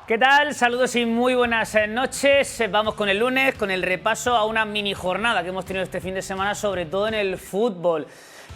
¿Qué tal? Saludos y muy buenas noches. Vamos con el lunes, con el repaso a una mini jornada que hemos tenido este fin de semana, sobre todo en el fútbol.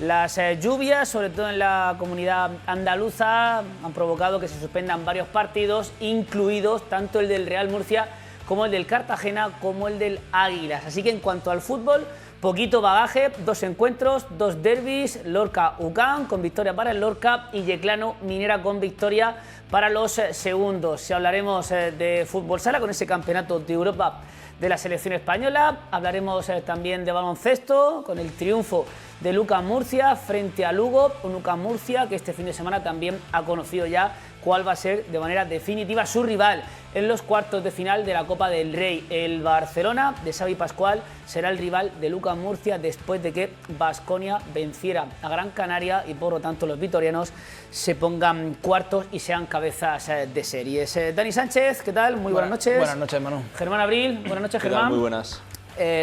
Las lluvias, sobre todo en la comunidad andaluza, han provocado que se suspendan varios partidos, incluidos tanto el del Real Murcia como el del Cartagena, como el del Águilas. Así que en cuanto al fútbol, poquito bagaje, 2 encuentros, 2 derbis, Lorca-UCAM con victoria para el Lorca y Yeclano-Minera con victoria para los segundos. Si hablaremos de fútbol sala con ese campeonato de Europa de la selección española, hablaremos también de baloncesto con el triunfo de UCAM Murcia frente a Lugo, un UCAM Murcia que este fin de semana también ha conocido ya cuál va a ser de manera definitiva su rival en los cuartos de final de la Copa del Rey. El Barcelona de Xavi Pascual será el rival de UCAM Murcia después de que Baskonia venciera a Gran Canaria y por lo tanto los vitorianos se pongan cuartos y sean cabezas de series. Dani Sánchez, ¿qué tal? Muy buenas noches. Buenas noches, Manu. Germán Abril, buenas noches, Germán. Muy buenas.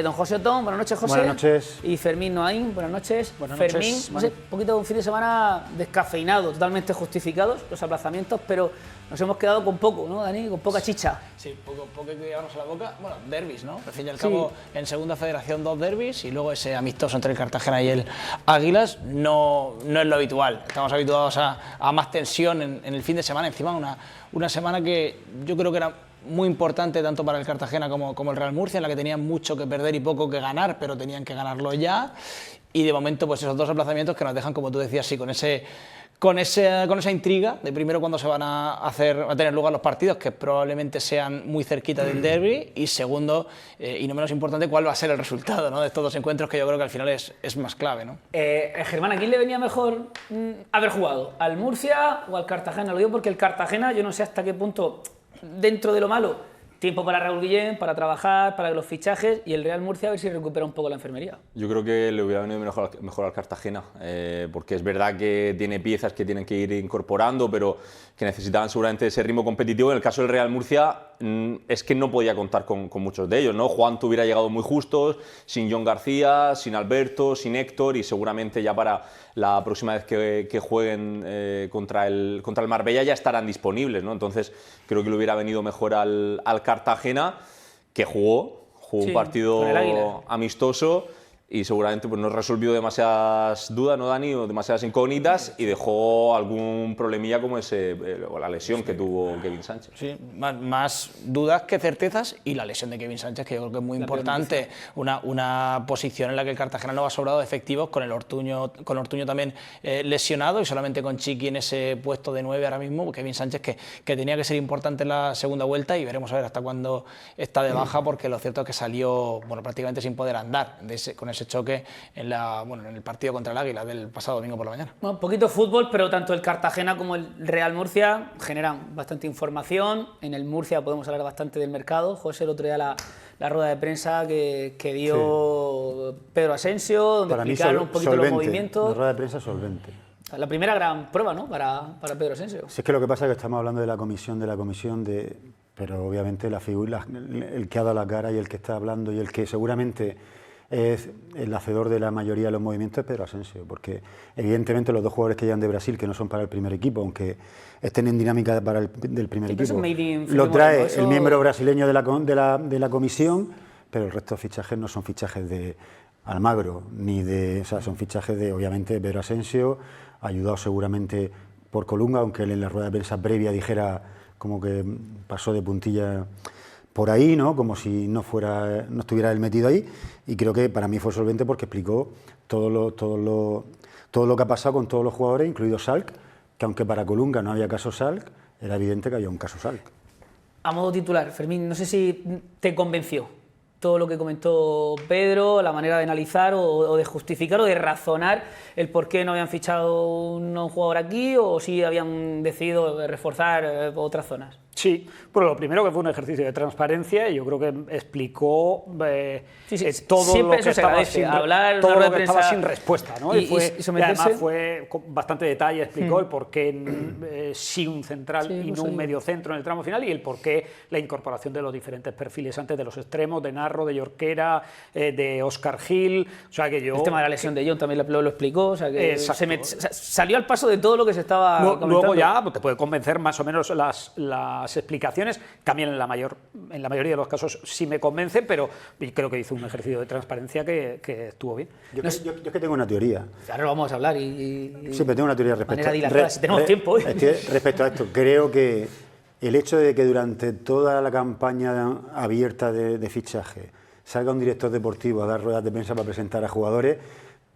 Don José Otón, buenas noches, José. Buenas noches. Y Fermín Noain, buenas noches. Buenas Fermín, noches, no sé, un poquito de un fin de semana descafeinado, totalmente justificados los aplazamientos, pero nos hemos quedado con poco, ¿no, Dani? Con poca chicha. Sí, poco que llevarnos a la boca. Bueno, derbis, ¿no? Al fin y al cabo, en Segunda Federación 2 derbis y luego ese amistoso entre el Cartagena y el Águilas no es lo habitual. Estamos habituados a más tensión en el fin de semana. Encima una semana que yo creo que era muy importante tanto para el Cartagena como el Real Murcia, en la que tenían mucho que perder y poco que ganar, pero tenían que ganarlo ya. Y de momento, pues esos 2 aplazamientos que nos dejan, como tú decías, sí, con esa intriga de primero cuándo se van a tener lugar los partidos, que probablemente sean muy cerquita del derbi, y segundo, y no menos importante, cuál va a ser el resultado, ¿no?, de estos 2 encuentros, que yo creo que al final es más clave, ¿no? Germán, ¿a quién le venía mejor haber jugado? ¿Al Murcia o al Cartagena? Lo digo porque el Cartagena, yo no sé hasta qué punto, dentro de lo malo, tiempo para Raúl Guillén, para trabajar, para los fichajes, y el Real Murcia a ver si recupera un poco la enfermería. Yo creo que le hubiera venido mejor al Cartagena, porque es verdad que tiene piezas que tienen que ir incorporando, pero que necesitaban seguramente ese ritmo competitivo. En el caso del Real Murcia es que no podía contar con muchos de ellos, ¿no? Juan hubiera llegado muy justos, sin John García, sin Alberto, sin Héctor, y seguramente ya para la próxima vez que jueguen contra el Marbella ya estarán disponibles, ¿no? Entonces creo que le hubiera venido mejor al Cartagena, que jugó un partido amistoso y seguramente pues, no resolvió demasiadas dudas, ¿no, Dani? O demasiadas incógnitas, y dejó algún problemilla como la lesión que tuvo Kevin Sánchez. Sí, más dudas que certezas, y la lesión de Kevin Sánchez, que yo creo que es muy importante. Una posición en la que el Cartagena no va sobrado de efectivos, con Ortuño también lesionado, y solamente con Chiqui en ese puesto de 9 ahora mismo. Kevin Sánchez que tenía que ser importante en la segunda vuelta, y veremos a ver hasta cuándo está de baja, porque lo cierto es que salió prácticamente sin poder andar con ese choque en el partido contra el Águila del pasado domingo por la mañana. Bueno, poquito fútbol, pero tanto el Cartagena como el Real Murcia generan bastante información. En el Murcia podemos hablar bastante del mercado. José, el otro día la rueda de prensa que dio Pedro Asensio, donde para explicaron un poquito los movimientos. Una rueda de prensa solvente. La primera gran prueba, ¿no?, para Pedro Asensio. Si es que lo que pasa es que estamos hablando de la comisión, pero obviamente la figura, el que ha dado la cara y el que está hablando y el que seguramente es el hacedor de la mayoría de los movimientos es Pedro Asensio, porque evidentemente los 2 jugadores que llegan de Brasil, que no son para el primer equipo, aunque estén en dinámica del primer equipo, lo trae el miembro brasileño de la comisión, pero el resto de fichajes no son fichajes de Almagro, son fichajes de, obviamente, Pedro Asensio, ayudado seguramente por Colunga, aunque él en la rueda de prensa previa dijera como que pasó de puntilla por ahí, ¿no?, como si no estuviera él metido ahí, y creo que para mí fue solvente porque explicó todo lo que ha pasado con todos los jugadores, incluido Salk, que aunque para Colunga no había caso Salk, era evidente que había un caso Salk. A modo titular, Fermín, no sé si te convenció todo lo que comentó Pedro, la manera de analizar o de justificar o de razonar el por qué no habían fichado un jugador aquí, o si habían decidido reforzar otras zonas. Sí, bueno, lo primero que fue un ejercicio de transparencia, y yo creo que explicó todo lo que estaba sin respuesta, ¿no? Y además fue con bastante detalle, explicó el por qué sí un central y no un mediocentro en el tramo final, y el por qué la incorporación de los diferentes perfiles antes de los extremos, de Narro, de Jorquera, de Óscar Gil. O sea, que el tema de la lesión de John también lo explicó, o sea, que salió al paso de todo lo que se estaba comentando. Luego ya te puede convencer más o menos las las explicaciones, también en la mayoría de los casos sí me convencen, pero creo que hizo un ejercicio de transparencia que estuvo bien. Yo es que tengo una teoría. Ahora lo vamos a hablar Sí, pero tengo una teoría respecto si tenemos tiempo. Respecto a esto, creo que el hecho de que durante toda la campaña abierta de fichaje salga un director deportivo a dar ruedas de prensa para presentar a jugadores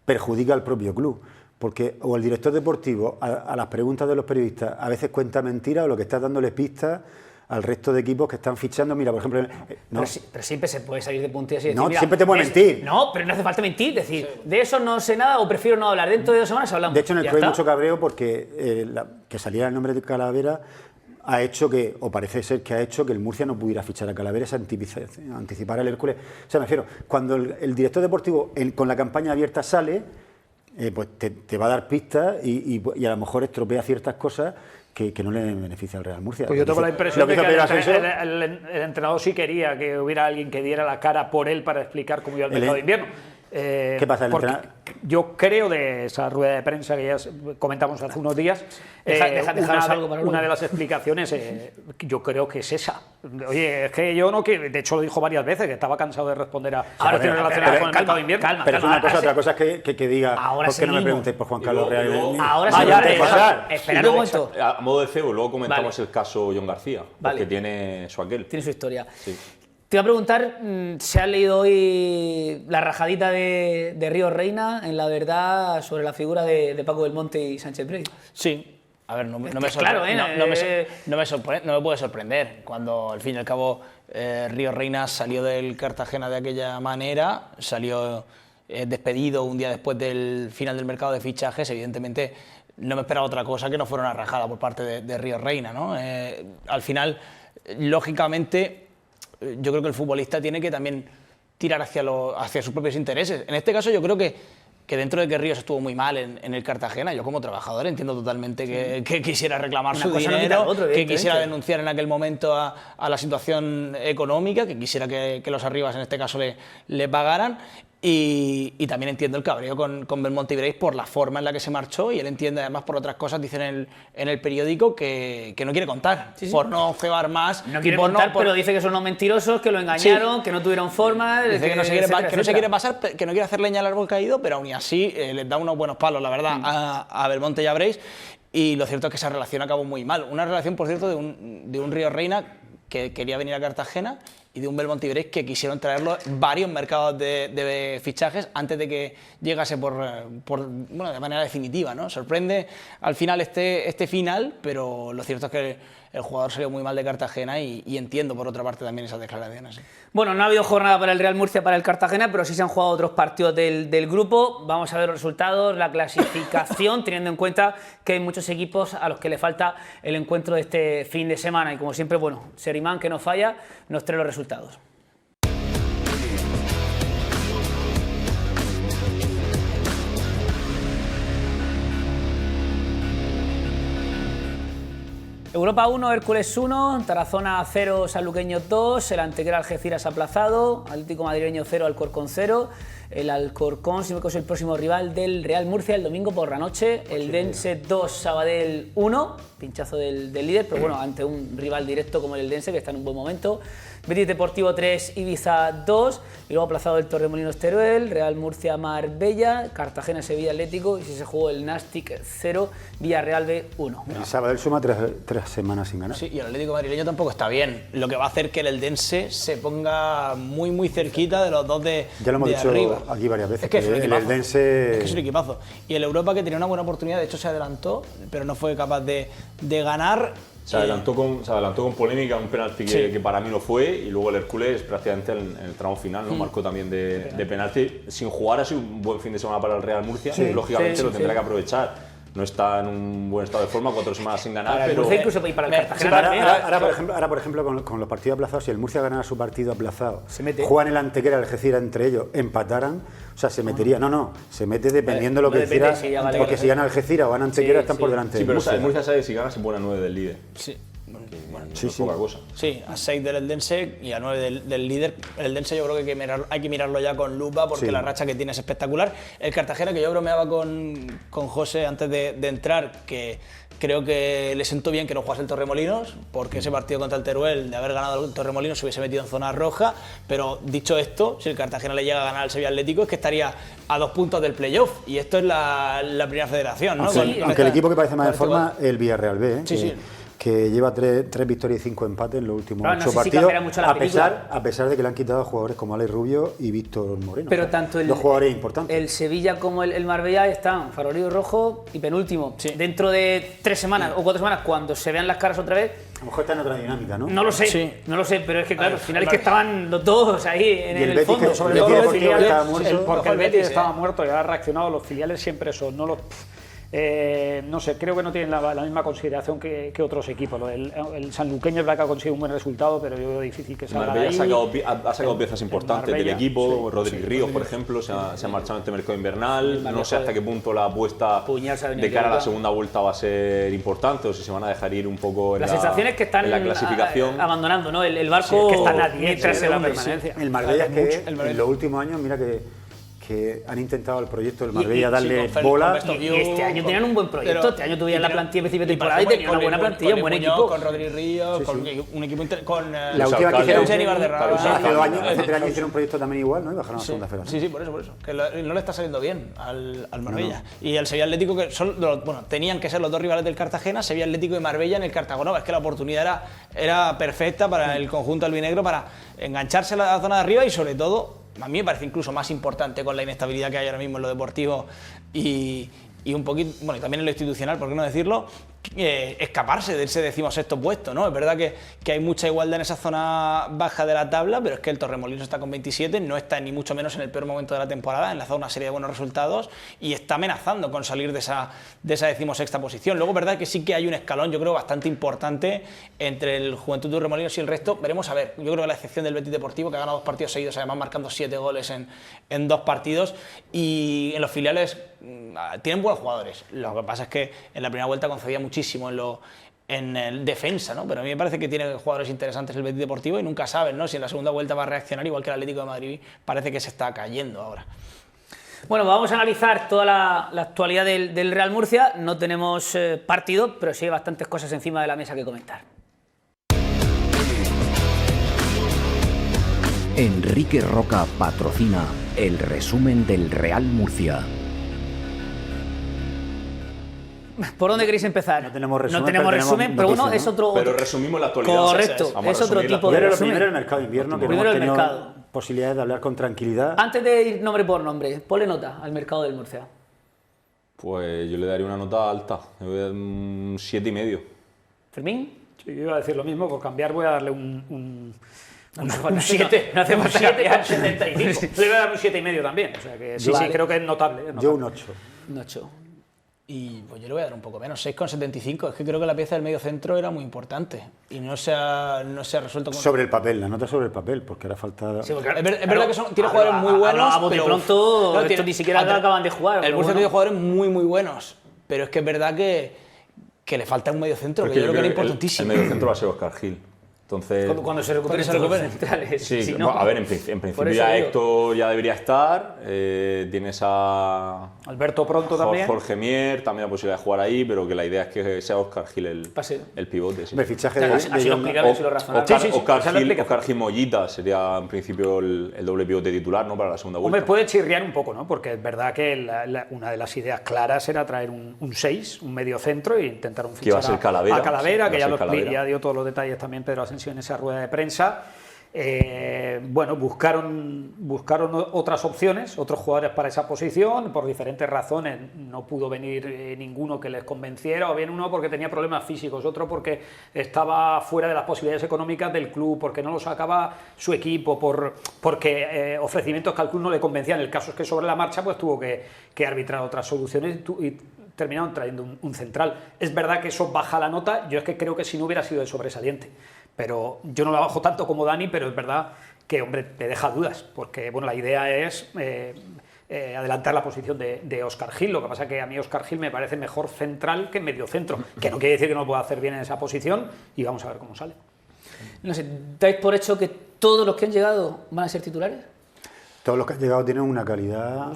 perjudica al propio club. Porque o el director deportivo a las preguntas de los periodistas a veces cuenta mentiras o lo que está dándoles pistas al resto de equipos que están fichando. Mira, por ejemplo... pero siempre se puede salir de puntillas y decir... No, siempre te puede mentir. No, pero no hace falta mentir. Decir, de eso no sé nada o prefiero no hablar. Dentro de 2 semanas hablamos. De hecho, en el club hay mucho cabreo porque que saliera el nombre de Calavera ha hecho que, o parece ser que ha hecho que el Murcia no pudiera fichar a Calavera, anticipar al Hércules. O sea, me refiero, cuando el director deportivo con la campaña abierta sale... pues te va a dar pistas y a lo mejor estropea ciertas cosas que no le beneficia al Real Murcia. Pues yo tengo la impresión de que el entrenador sí quería que hubiera alguien que diera la cara por él para explicar cómo iba el mercado de invierno. ¿Qué pasa? Yo creo de esa rueda de prensa que ya comentamos hace unos días, una de las explicaciones yo creo que es esa. Oye, es que yo no, de hecho lo dijo varias veces, que estaba cansado de responder a cuestiones relacionadas con el mercado de invierno. Pero es una cosa, otra cosa es que diga, ¿por qué no me preguntéis por Juan Carlos Real? Ahora sí. Esperad un momento. A modo de cebo, luego comentamos el caso John García, porque tiene su aquel. Tiene su historia. Sí. Te iba a preguntar, ¿se ha leído hoy la rajadita de Río Reina en La Verdad sobre la figura de Paco Belmonte y Sánchez Prey? Sí. A ver, no me puede sorprender cuando al fin y al cabo Río Reina salió del Cartagena de aquella manera, salió despedido un día después del final del mercado de fichajes. Evidentemente no me esperaba otra cosa que no fuera una rajada por parte de Río Reina, ¿no? Al final, lógicamente, yo creo que el futbolista tiene que también tirar hacia sus propios intereses. En este caso yo creo que dentro de que Ríos estuvo muy mal en el Cartagena, yo como trabajador entiendo totalmente que quisiera reclamar su dinero, que quisiera denunciar en aquel momento a la situación económica, que quisiera que los arribas en este caso le pagaran. Y también entiendo el cabreo con Belmonte y Breis por la forma en la que se marchó, y él entiende además por otras cosas, dicen en el periódico, que no quiere contar, por no cebar más. No quiere contar, pero dice que son unos mentirosos, que lo engañaron, que no tuvieron forma. Dice que no se quiere pasar, que no quiere hacer leña al árbol caído, pero aún así les da unos buenos palos, la verdad, a Belmonte y a Breis. Y lo cierto es que esa relación acabó muy mal. Una relación, por cierto, de un Río Reina que quería venir a Cartagena, y de un Belmonte y Breis que quisieron traerlo varios mercados de fichajes antes de que llegase de manera definitiva, ¿no? Sorprende al final este final, pero lo cierto es que el jugador salió muy mal de Cartagena y entiendo por otra parte también esas declaraciones. Bueno, no ha habido jornada para el Real Murcia, para el Cartagena, pero sí se han jugado otros partidos del grupo. Vamos a ver los resultados, la clasificación, teniendo en cuenta que hay muchos equipos a los que le falta el encuentro de este fin de semana. Y como siempre, bueno, Serimán, que no falla, nos trae los resultados. Europa 1, Hércules 1, Tarazona 0, Sanluqueño 2, el Antequera Algeciras aplazado, Atlético Madrileño 0, Alcorcón 0, el Alcorcón, si me es el próximo rival del Real Murcia el domingo por la noche, el Dense 2, Sabadell 1, pinchazo del líder, pero bueno, ante un rival directo como el Dense, que está en un buen momento. Betis Deportivo 3, Ibiza 2, y luego aplazado el Torremolinos Teruel, Real Murcia Marbella, Cartagena Sevilla Atlético, y si se jugó el Nastic 0, Villarreal B 1. El Sabadell suma 3 semanas sin ganar. Sí, y el Atlético madrileño tampoco está bien, lo que va a hacer que el Eldense se ponga muy cerquita de los dos de arriba. Ya lo hemos dicho arriba. Aquí varias veces, es que el Eldense... Es que es un equipazo. Y el Europa, que tenía una buena oportunidad, de hecho se adelantó, pero no fue capaz de ganar. Se adelantó con polémica, un penalti que para mí no fue, y luego el Hércules prácticamente en el tramo final, ¿no? Marcó también de penalti. Sin jugar ha sido un buen fin de semana para el Real Murcia, lógicamente lo tendrá que aprovechar. No está en un buen estado de forma, 4 semanas sin ganar, para pero... incluso para el Cartagena ahora, por ejemplo, con los partidos aplazados, si el Murcia ganara su partido aplazado, juegan el Antequera, el Algeciras entre ellos, empataran, o sea, se metería... se mete dependiendo de lo que hiciera, porque si gana Algeciras o gana Antequera están por delante. Sí, pero el Murcia sabe que si gana se pone a 9 del líder. Sí. Bueno, sí, poca cosa. Sí, a 6 del Eldense y a 9 del líder. El Eldense yo creo que hay que mirarlo ya con lupa porque la racha que tiene es espectacular. El Cartagena, que yo bromeaba con José antes de entrar, que creo que le sentó bien que no jugase el Torremolinos, porque ese partido contra el Teruel, de haber ganado el Torremolinos, se hubiese metido en zona roja. Pero dicho esto, si el Cartagena le llega a ganar al Sevilla Atlético, es que estaría a 2 puntos del playoff. Y esto es la primera federación, ¿no? Aunque el equipo que parece más en forma es el Villarreal B, ¿eh? Sí. Que lleva 3 victorias y 5 empates en los últimos 8 partidos, a pesar de que le han quitado a jugadores como Alex Rubio y Víctor Moreno. Pero tanto los jugadores importantes. El Sevilla como el Marbella están farolillo rojo y penúltimo. Sí. Dentro de 3 semanas o 4 semanas, cuando se vean las caras otra vez... A lo mejor está en otra dinámica, ¿no? No lo sé, no lo sé, pero es que claro, al final es que estaban los dos ahí en el fondo. Sobre todo los filiales, porque el Betis estaba muerto y ahora ha reaccionado. Los filiales siempre son, no los... no sé, creo que no tienen la misma consideración que otros equipos. El sanluqueño es verdad que ha conseguido un buen resultado, pero yo veo difícil que salga de ahí. Ha sacado piezas importantes del equipo. Rodrigo Ríos, por ejemplo, se ha marchado en este mercado invernal. No sé hasta qué punto la apuesta de cara a la segunda vuelta va a ser importante o si se van a dejar ir un poco en la sensación es que están en la clasificación. Abandonando, ¿no? El barco que están a 10 de la permanencia. El Marbella es que en los últimos años, mira que han intentado el proyecto del Marbella darle bola. Y este año tenían un buen proyecto. Este año tuvieron la plantilla principio de temporada y tenían una buena plantilla, un buen equipo. Con Rodrigo Ríos, con un equipo con la última que hicieron hace 3 años hicieron un proyecto también igual, ¿no? Y bajaron a la segunda federación. Sí, por eso. Que no le está saliendo bien al Marbella. Y el Sevilla Atlético, que son, bueno, tenían que ser los dos rivales del Cartagena, Sevilla Atlético y Marbella en el Cartagonova. Es que la oportunidad era perfecta para el conjunto albinegro para engancharse a la zona de arriba y sobre todo, a mí me parece incluso más importante con la inestabilidad que hay ahora mismo en lo deportivo y un poquito, bueno, y también en lo institucional, por qué no decirlo, escaparse de ese 16º puesto, ¿no? Es verdad que hay mucha igualdad en esa zona baja de la tabla, pero es que el Torremolinos está con 27, no está ni mucho menos en el peor momento de la temporada, enlazado una serie de buenos resultados y está amenazando con salir de esa 16ª posición. Luego, es verdad que sí que hay un escalón, yo creo, bastante importante entre el Juventud de Torremolinos y el resto. Veremos a ver, yo creo que la excepción del Betis Deportivo, que ha ganado 2 partidos seguidos, además marcando 7 goles en 2 partidos, y en los filiales tienen buenos jugadores. Lo que pasa es que en la primera vuelta concedía muchísimo en el defensa, ¿no? Pero a mí me parece que tiene jugadores interesantes el Betis Deportivo y nunca saben, ¿no? Si en la segunda vuelta va a reaccionar igual que el Atlético de Madrid. Parece que se está cayendo ahora. Bueno, vamos a analizar toda la actualidad del Real Murcia. No tenemos partido, pero sí hay bastantes cosas encima de la mesa que comentar. Enrique Roca patrocina el resumen del Real Murcia. ¿Por dónde queréis empezar? No tenemos resumen, pero bueno, es otro... Pero resumimos la actualidad. Correcto, es otro tipo de resumen. Primero el mercado de invierno, que hemos tenido posibilidades de hablar con tranquilidad. Antes de ir nombre por nombre, ponle nota al mercado del Murcia. Pues yo le daría una nota alta, le voy a dar un 7,5. ¿Fermín? Sí, yo iba a decir lo mismo, por cambiar voy a darle un 7, no hace falta 75. Le voy a dar un 7,5 también, o sea que sí, creo que es notable. Yo un 8. Un 8. Y pues yo le voy a dar un poco menos, 6,75. Es que creo que la pieza del medio centro era muy importante y no se ha resuelto con... Sobre el papel, la nota sobre el papel, porque era falta... Sí, porque es verdad que tiene jugadores muy buenos, pero pronto estos ni siquiera acaban de jugar. El Murcia tiene jugadores muy buenos, pero es que es verdad que le falta un medio centro, que yo creo que era importantísimo. El medio centro va a ser Óscar Gil. Entonces, cuando se recuperen centrales. Sí, si no, a ver, en principio ya Héctor ya debería estar. Tienes a Alberto pronto también. Jorge Mier, también la posibilidad de jugar ahí, pero que la idea es que sea Óscar Gil el pivote. Sí. El fichaje Óscar Gil Mollita sería en principio el doble pivote titular, ¿no? Para la segunda vuelta. Me puede chirriar un poco, ¿no? Porque es verdad que una de las ideas claras era traer un 6, un medio centro e intentar un fichaje a Calavera, que ya dio todos los detalles también Pedro Asensio en esa rueda de prensa. Bueno, buscaron otras opciones, otros jugadores para esa posición, por diferentes razones no pudo venir ninguno que les convenciera, o bien uno porque tenía problemas físicos, otro porque estaba fuera de las posibilidades económicas del club, porque no lo sacaba su equipo, porque ofrecimientos que al club no le convencían. El caso es que sobre la marcha pues tuvo que arbitrar otras soluciones y terminaron trayendo un central. Es verdad que eso baja la nota, yo es que creo que si no hubiera sido de sobresaliente. Pero yo no la bajo tanto como Dani, pero es verdad que, hombre, te deja dudas, porque bueno, la idea es adelantar la posición de Óscar Gil. Lo que pasa es que a mí Óscar Gil me parece mejor central que mediocentro, que no quiere decir que no lo pueda hacer bien en esa posición, y vamos a ver cómo sale. No sé, ¿dais por hecho que todos los que han llegado van a ser titulares? Todos los que han llegado tienen una calidad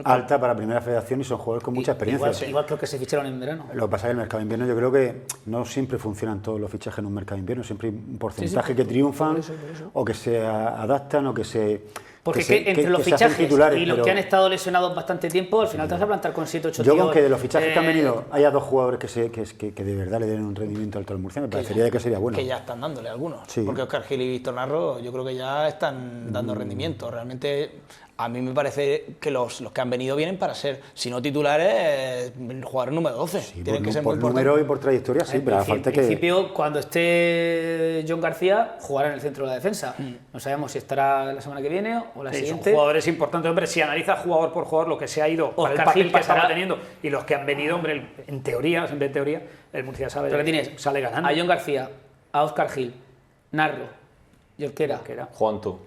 alta para Primera Federación y son jugadores con mucha experiencia. Igual que los que se ficharon en verano. Lo que pasa es que el mercado de invierno, yo creo que no siempre funcionan todos los fichajes en un mercado de invierno, siempre hay un porcentaje que triunfan, por eso. O que se adaptan o que se... Porque entre los fichajes y los que han estado lesionados bastante tiempo, al final te vas a plantar con 7 8 tíos. Yo con que de los fichajes que han venido haya 2 jugadores que de verdad le den un rendimiento alto al Murcia, me parecería que sería bueno. Que ya están dándole algunos. Sí. Porque Óscar Gil y Víctor Narro yo creo que ya están dando rendimiento. Realmente a mí me parece que los que han venido vienen para ser, si no titulares, jugadores número 12. Sí, tienen que ser por muy número y por trayectoria, sí, pero falta que... En principio, cuando esté John García, jugará en el centro de la defensa. No sabemos si estará la semana que viene o la siguiente. Son jugadores importantes, hombre, si analiza jugador por jugador lo que se ha ido, para el papel que estaba teniendo y los que han venido, hombre, en teoría, siempre en teoría, el Murcia sale ganando. A John García, a Óscar Gil, Narro, Jorquera, Juanto.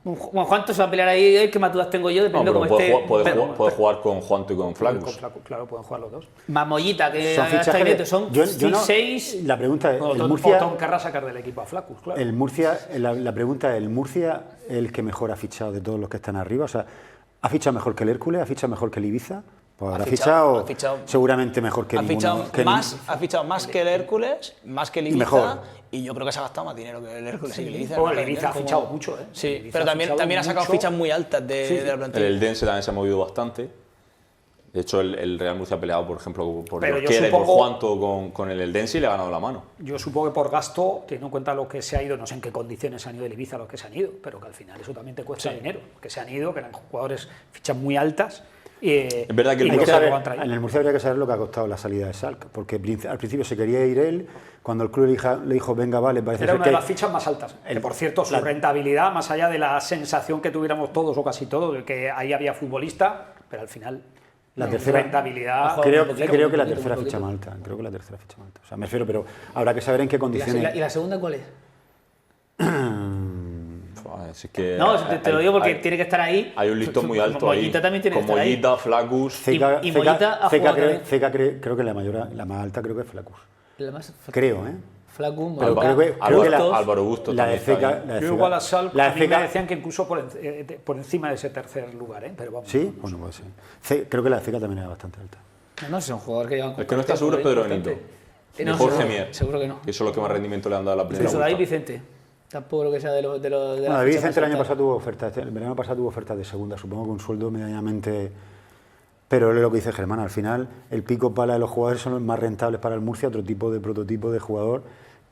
Bueno, Juanto se va a pelear ahí, ¿qué más dudas tengo yo? Depende No, cómo esté. Puede jugar con Juanto y con Flaccus. Claro, pueden jugar los dos. Más Mollita, que son fichajes son 6. La pregunta es, el Murcia... Tom querrá sacar del equipo a Flaccus, claro. El Murcia, la pregunta es, ¿el Murcia es el que mejor ha fichado de todos los que están arriba? O sea, ¿ha fichado mejor que el Hércules? ¿Ha fichado mejor que el Ibiza? Pues ha fichado seguramente mejor que ninguno. Ha fichado más que el Hércules, más que el Ibiza, y yo creo que se ha gastado más dinero que el Hércules y el Ibiza. El Ibiza ha fichado mucho, ¿eh? Sí, pero también ha sacado fichas muy altas de la plantilla. El Eldense también se ha movido bastante. De hecho, el Real Murcia ha peleado, por ejemplo, por Jorquera y por Juanto con el Eldense y le ha ganado la mano. Yo supongo que por gasto, teniendo en cuenta lo que se ha ido, no sé en qué condiciones han ido el Ibiza los que se han ido, pero que al final eso también te cuesta dinero. Que se han ido, que eran jugadores fichas muy altas. Es verdad que en el Murcia habría que saber lo que ha costado la salida de Salk, porque al principio se quería ir él, cuando el club le dijo venga, vale, parece era ser una de las fichas más altas. Que, por cierto, su rentabilidad, más allá de la sensación que tuviéramos todos o casi todos, de que ahí había futbolista, pero al final la tercera rentabilidad. Creo que la tercera ficha más alta. Creo que la tercera ficha más alta. O sea, me refiero, pero habrá que saber en qué condiciones. ¿Y la segunda cuál es? Es que no, te lo digo porque tiene que estar ahí. Hay un listón muy alto Mollita ahí. También tiene que estar Mollita, Flaccus. Y Mollita creo que la más alta creo que es Flaccus. Creo, ¿eh? Flaccus, Álvaro Busto. La de Ceca. Yo igual a Salk, a mí me decían que incluso por encima de ese tercer lugar, ¿eh? Pero vamos. Sí, bueno, puede ser. Creo que la de Ceca también era bastante alta. No, es un jugador que llevan. El que no está seguro es Pedro Benito. Y Jorge Mier. Seguro que no. Que eso es lo que más rendimiento le han dado a la primera. Eso David Vicente. Tampoco lo que sea de la David Vicente el año pasado tuvo ofertas, el verano pasado tuvo ofertas de segunda, supongo que un sueldo medianamente... Pero es lo que dice Germán, al final el pico pala de los jugadores son los más rentables para el Murcia, otro tipo de prototipo de jugador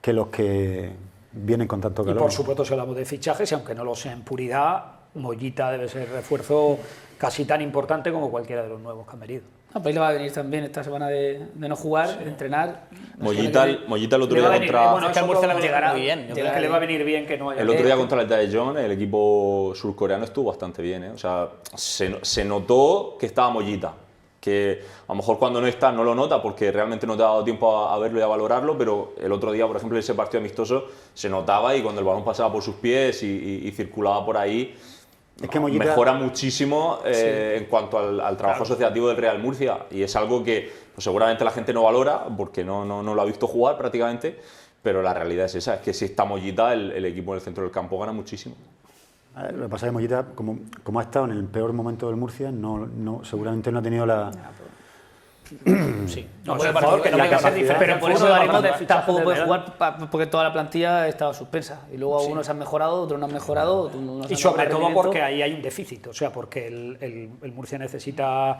que los que vienen con tanto calor. Y por supuesto si hablamos de fichajes, y aunque no lo sea en puridad, Mollita debe ser refuerzo casi tan importante como cualquiera de los nuevos que han venido. Pues le va a venir también esta semana de no jugar, de entrenar. Mollita el otro día contra... Bueno, es que al Murcia le llegará muy bien. Yo creo que le va a venir bien que no haya... El otro día contra el Daejeon, el equipo surcoreano estuvo bastante bien, ¿eh? O sea, se notó que estaba Mollita. Que a lo mejor cuando no está no lo nota porque realmente no te ha dado tiempo a verlo y a valorarlo, pero el otro día, por ejemplo, ese partido amistoso se notaba y cuando el balón pasaba por sus pies y circulaba por ahí... Es que Mollita mejora muchísimo en cuanto al trabajo asociativo del Real Murcia y es algo que pues, seguramente la gente no valora porque no lo ha visto jugar prácticamente, pero la realidad es esa, es que si está Mollita el equipo en el centro del campo gana muchísimo. Lo que pasa es que Mollita, como ha estado en el peor momento del Murcia, seguramente no ha tenido la... Sí, no, es un jugador que no puede ser diferente, pero por eso tampoco puede jugar porque toda la plantilla estaba suspensa y luego algunos han mejorado, otros no han mejorado, y sobre todo porque ahí hay un déficit, o sea, porque el Murcia necesita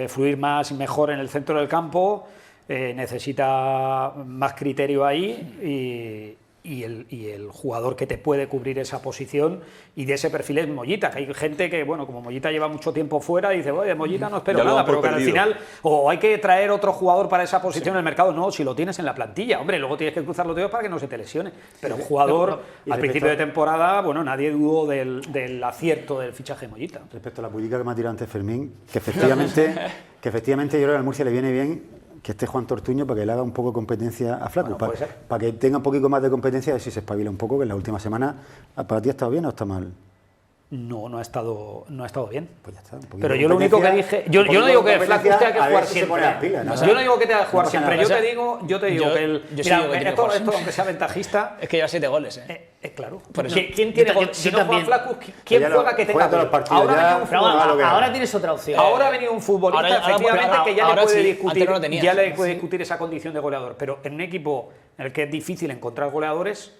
fluir más y mejor en el centro del campo, necesita más criterio ahí y el jugador que te puede cubrir esa posición y de ese perfil es Mollita, que hay gente que, bueno, como Mollita lleva mucho tiempo fuera, dice, oye, Mollita no espero nada, pero que al final, o hay que traer otro jugador para esa posición en el mercado, no, si lo tienes en la plantilla, hombre, luego tienes que cruzar los dedos para que no se te lesione, pero un jugador, al principio de temporada, bueno, nadie dudó del acierto del fichaje de Mollita. Respecto a la bullica que me ha tirado antes Fermín, que efectivamente yo creo que al Murcia le viene bien que esté Juan Tortuño para que le haga un poco de competencia a Flaccus, para que tenga un poquito más de competencia, a ver si se espabila un poco, que en la última semana, ¿para ti ha estado bien o está mal? no ha estado bien. Pues ya está. Pero yo lo único que dije, yo no digo que Flaco tenga que jugar siempre. Yo no digo que tenga que jugar siempre. Yo te digo que él, esto aunque sea ventajista, es que lleva 7 goles. Claro. ¿Quién tiene gol? Si no juega Flaco, ¿quién Pues juega que tenga gol? Ahora tienes otra opción. Ahora ha venido un futbolista, efectivamente, que ya le puede discutir esa condición de goleador. Pero en un equipo en el que es difícil encontrar goleadores,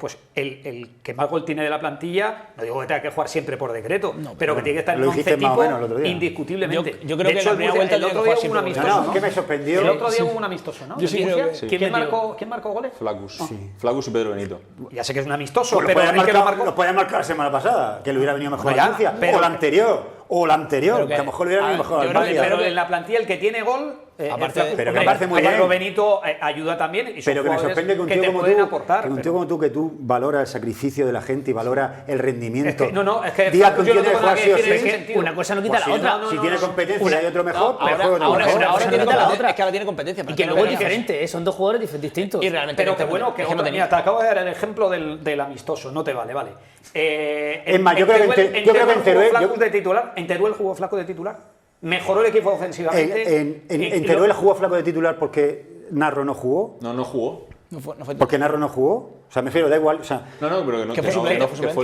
pues el que más gol tiene de la plantilla, no digo que tenga que jugar siempre por decreto, pero que tiene que estar en 11 tipo indiscutiblemente. Yo creo que la primera vuelta el otro día hubo un amistoso. ¿Qué me sorprendió? El otro día hubo un amistoso, ¿no? Yo sí creo que sí. ¿Quién marcó goles? Flaccus. Flaccus y Pedro Benito. Ya sé que es un amistoso, Pero lo podía marcar la semana pasada, que le hubiera venido mejor a Murcia. O la anterior, que a lo mejor le hubiera venido mejor a Murcia. Pero en la plantilla el que tiene gol, pero me parece muy bien. Pablo Benito ayuda también. Pero que me sorprende que un tío como tú, que tú valoras el sacrificio de la gente y valoras el rendimiento. Es que diga con quién tiene que jugar sí o sí. Una cosa no quita la otra. Si tiene competencia y hay otro mejor, ahora tiene la otra. Es que ahora tiene competencia. Y que luego es diferente, son dos jugadores distintos. Y realmente. Pero que bueno, que mira, te acabo de dar el ejemplo del amistoso, no te vale. Es más, yo creo que en Teruel jugó Flaco de titular. Mejoró el equipo ofensivamente. En Teruel jugó Flaco de titular porque Narro no jugó. No jugó. Porque Narro no jugó. O sea, me refiero, da igual. O sea, pero que fue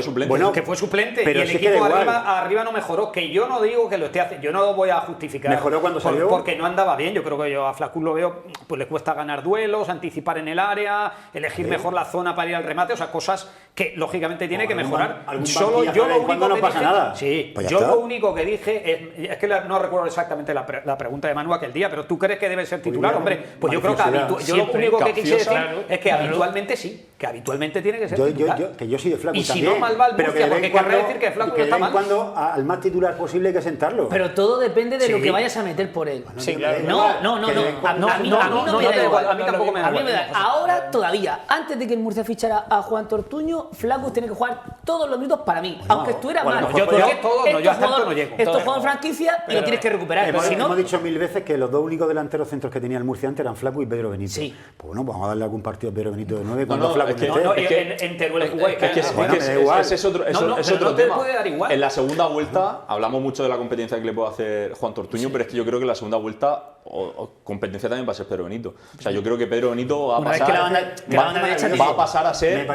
suplente. Bueno, que fue suplente. Pero y el equipo arriba no mejoró. Que yo no digo que lo esté haciendo. Yo no voy a justificar. ¿Mejoró cuando salió? Porque no andaba bien. Yo creo que yo a Flaco lo veo, pues le cuesta ganar duelos, anticipar en el área, elegir mejor la zona para ir al remate. O sea, cosas que lógicamente tiene que mejorar. Solo yo lo único no que pasa dije, nada. Sí, pues yo lo único que dije es que no recuerdo exactamente la pregunta de Manu aquel día, pero ¿tú crees que debe ser titular? Hombre, pues yo creo que yo lo único que quise decir es que habitualmente sí, que habitualmente tiene que ser titular. Que yo soy de Flaco y también. Y si no, mal va el Murcia, porque querrá decir que Flaco no está mal. Cuando al más titular posible hay que sentarlo. Pero todo depende de lo que vayas a meter por él. Sí, claro. No. A mí no me da igual. A mí tampoco me da igual. Ahora todavía, antes de que el Murcia fichara a Juan Tortuño, Flaco tiene que jugar todos los minutos para mí, aunque estuviera mal. Yo hasta no llego. Esto es juego de franquicia y lo tienes que recuperar. Hemos dicho 1000 veces que los dos únicos delanteros centros que tenía el Murcia antes eran Flaco y Pedro Benito. Sí. Pues bueno, vamos a darle algún partido a Pedro Benito de 9 cuando Flaco en Teruel jugó. Ese es otro tema. Puede dar igual. En la segunda vuelta hablamos mucho de la competencia que le puede hacer Juan Tortuño, pero es que yo creo que en la segunda vuelta competencia también va a ser Pedro Benito. O sea, yo creo que Pedro Benito va a pasar a ser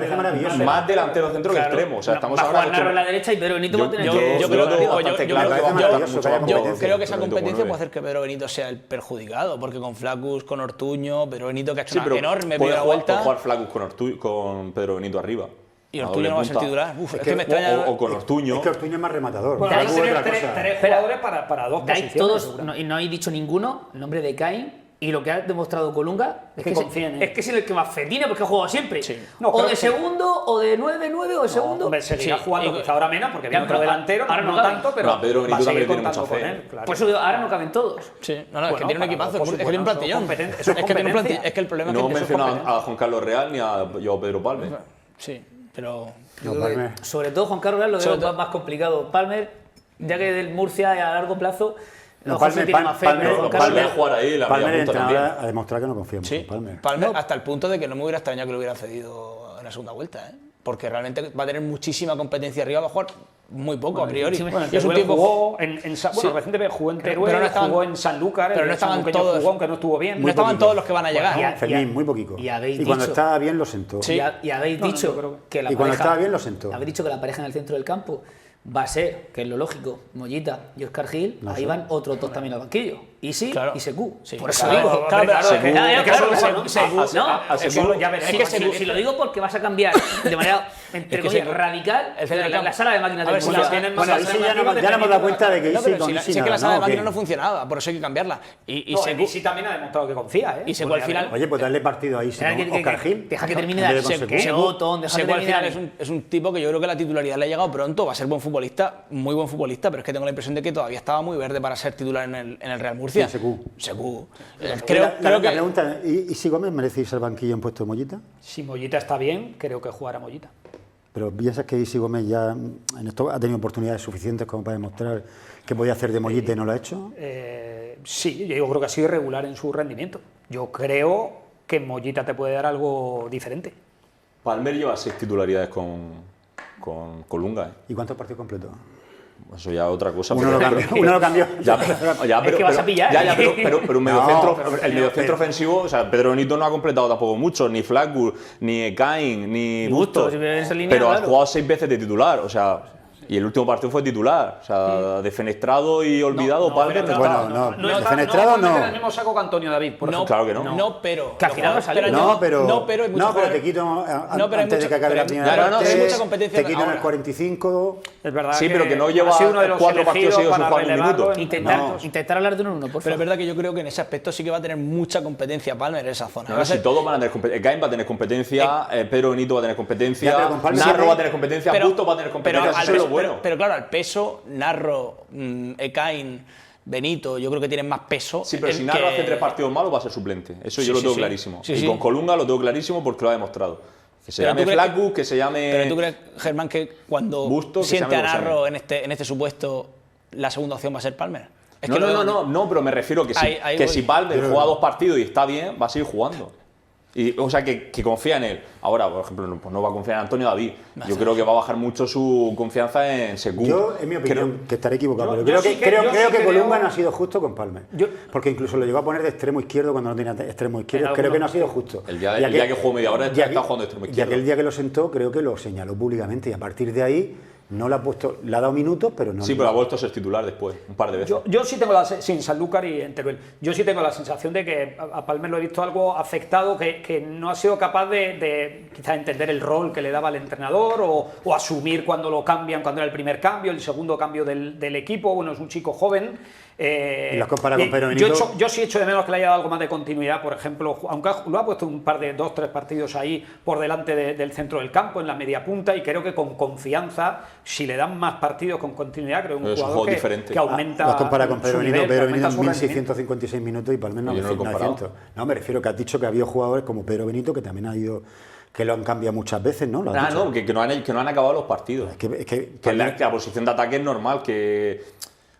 más delantero centro que extremo. O sea, estamos ahora a la derecha y Pedro Benito va a tener yo creo que esa competencia puede hacer que Pedro Benito sea el perjudicado, porque con Flaccus, con Ortuño, Pedro Benito que ha hecho una enorme primera vuelta. Puede jugar Flaccus con Pedro Benito arriba. Y Ortuño no va a ser titular. Es que me extraña. O con Ortuño. Es que Ortuño es más rematador. Bueno, hay que tener tres jugadores para dos posiciones. Todos, no hay dicho ninguno el nombre de Caín. Y lo que ha demostrado Colunga es que es el que más fe tiene porque ha jugado siempre. Sí. O de segundo, o de 9-9, o de segundo. Hombre, seguirá jugando quizá ahora menos porque viene otro delantero, ahora no tanto, pero Pedro Benito también tiene mucha fe. Él, claro. Por eso ahora no caben todos. Sí, es que tiene un equipazo, es que tiene un plantillón. Es que el problema es que no mencionado a Juan Carlos Real ni a Pedro Palmer. Sí, pero sobre todo Juan Carlos Real lo veo más complicado. Palmer, ya que del Murcia a largo plazo. Palmer jugar ahí, la Palmer a demostrar que no confiamos en Palmer. Palmer hasta el punto de que no me hubiera extrañado que lo hubiera cedido en la segunda vuelta, porque realmente va a tener muchísima competencia arriba, va a jugar muy poco a priori. Es un tipo jugó recientemente jugó en Teruel, jugó en Sanlúcar, pero no estaban todos, aunque no estuvo bien. No estaban todos los que van a llegar. Fermín, muy poquito. Y cuando estaba bien lo sentó. Y habéis dicho que la pareja. Y cuando estaba bien lo sentó. Habéis dicho que la pareja en el centro del campo va a ser, que es lo lógico, Mollita y Óscar Gil, ahí van otros dos también al banquillo. Isi y Sekou. Por eso digo. Si lo digo porque vas a cambiar de manera, entre comillas, radical la sala de máquinas de Bueno, ya nos hemos dado cuenta de que Isi con Isi sé que la sala de máquinas no funcionaba, por eso hay que cambiarla. Y Isi también ha demostrado que confía, Y Sekou al final... Oye, pues darle partido a Isi, Óscar Gil. Deja que termine de Sekou al final es un tipo que yo creo que la titularidad le ha llegado pronto, va a ser buen futbolista, muy buen futbolista, pero es que tengo la impresión de que todavía estaba muy verde para ser titular en el Real Murcia. Sekou. Creo que... La pregunta, ¿y si Gómez merece irse al banquillo en puesto de Mollita? Si Mollita está bien, creo que jugará Mollita. Pero piensas que Isi Gómez ya en esto ha tenido oportunidades suficientes como para demostrar que podía hacer de Mollita y no lo ha hecho. Sí, yo creo que ha sido irregular en su rendimiento. Yo creo que Mollita te puede dar algo diferente. Palmer lleva 6 titularidades con con Colunga. ¿Y cuántos partidos completó? Eso ya es otra cosa. Uno lo cambió. Es que vas a pillar. Pero el mediocentro ofensivo, o sea, Pedro Benito no ha completado tampoco mucho, ni Flackwood, ni Ekain, ni Bustos. Pero ha jugado 6 veces de titular, o sea. Y el último partido fue titular, o sea, defenestrado y olvidado Palmer. Defenestrado no. En el mismo saco que Antonio David, por ejemplo. Claro que no. No, pero. Que al final pero te quito antes de que acabe la primera parte. Hay mucha competencia. Te quito en el 45. Es verdad. Sí, pero que no lleva 4 partidos seguidos sin jugar un minuto. Intentar hablar de uno en uno, por favor. Pero es verdad que yo creo que en ese aspecto sí que va a tener mucha competencia Palmer en esa zona. Si todos van a tener competencia. Gain va a tener competencia, Pedro Benito va a tener competencia, Narro va a tener competencia, Bustos va a tener competencia. Pero claro, al peso, Narro, Ekain, Benito, yo creo que tienen más peso. Sí, pero si Narro hace 3 partidos malos va a ser suplente. Eso yo lo tengo clarísimo. Y con Colunga lo tengo clarísimo porque lo ha demostrado. Que se llame Flackwood, que se llame. Pero tú crees, Germán, que cuando Bustos, siente a Narro en este supuesto, la segunda opción va a ser Palmer. No, pero me refiero que si Palmer juega 2 partidos y está bien, va a seguir jugando. O sea, que confía en él. Ahora, por ejemplo, pues no va a confiar en Antonio David. Yo creo que va a bajar mucho su confianza en Sekou. Yo, en mi opinión, que estaré equivocado, pero creo que Colunga no ha sido justo con Palmer. Porque incluso lo llegó a poner de extremo izquierdo cuando no tenía extremo izquierdo. Creo que no ha sido justo. El día que jugó media hora está jugando de extremo izquierdo. Y aquel día que lo sentó, creo que lo señaló públicamente. Y a partir de ahí no le ha puesto, le ha dado minutos, pero no. Sí, pero ha vuelto a ser titular después, un par de veces. Yo sí tengo sin Sanlúcar y en Teruel. Yo sí tengo la sensación de que a Palmer lo he visto algo afectado, que no ha sido capaz de quizás entender el rol que le daba el entrenador o asumir cuando lo cambian, cuando era el primer cambio, el segundo cambio del equipo. Bueno, es un chico joven. Y las compara con Pedro Benito. Yo sí echo de menos que le haya dado algo más de continuidad, por ejemplo, aunque lo ha puesto un par de 2-3 partidos ahí por delante del centro del campo, en la media punta, y creo que con confianza, si le dan más partidos con continuidad, creo que un jugador que aumenta. Las compara con Pedro Benito. Pedro Benito en 1.656 minutos y Palmer 900. No, me refiero que has dicho que ha habido jugadores como Pedro Benito que también ha ido, que lo han cambiado muchas veces, ¿no? Que no han acabado los partidos. Que la posición de ataque es normal, que.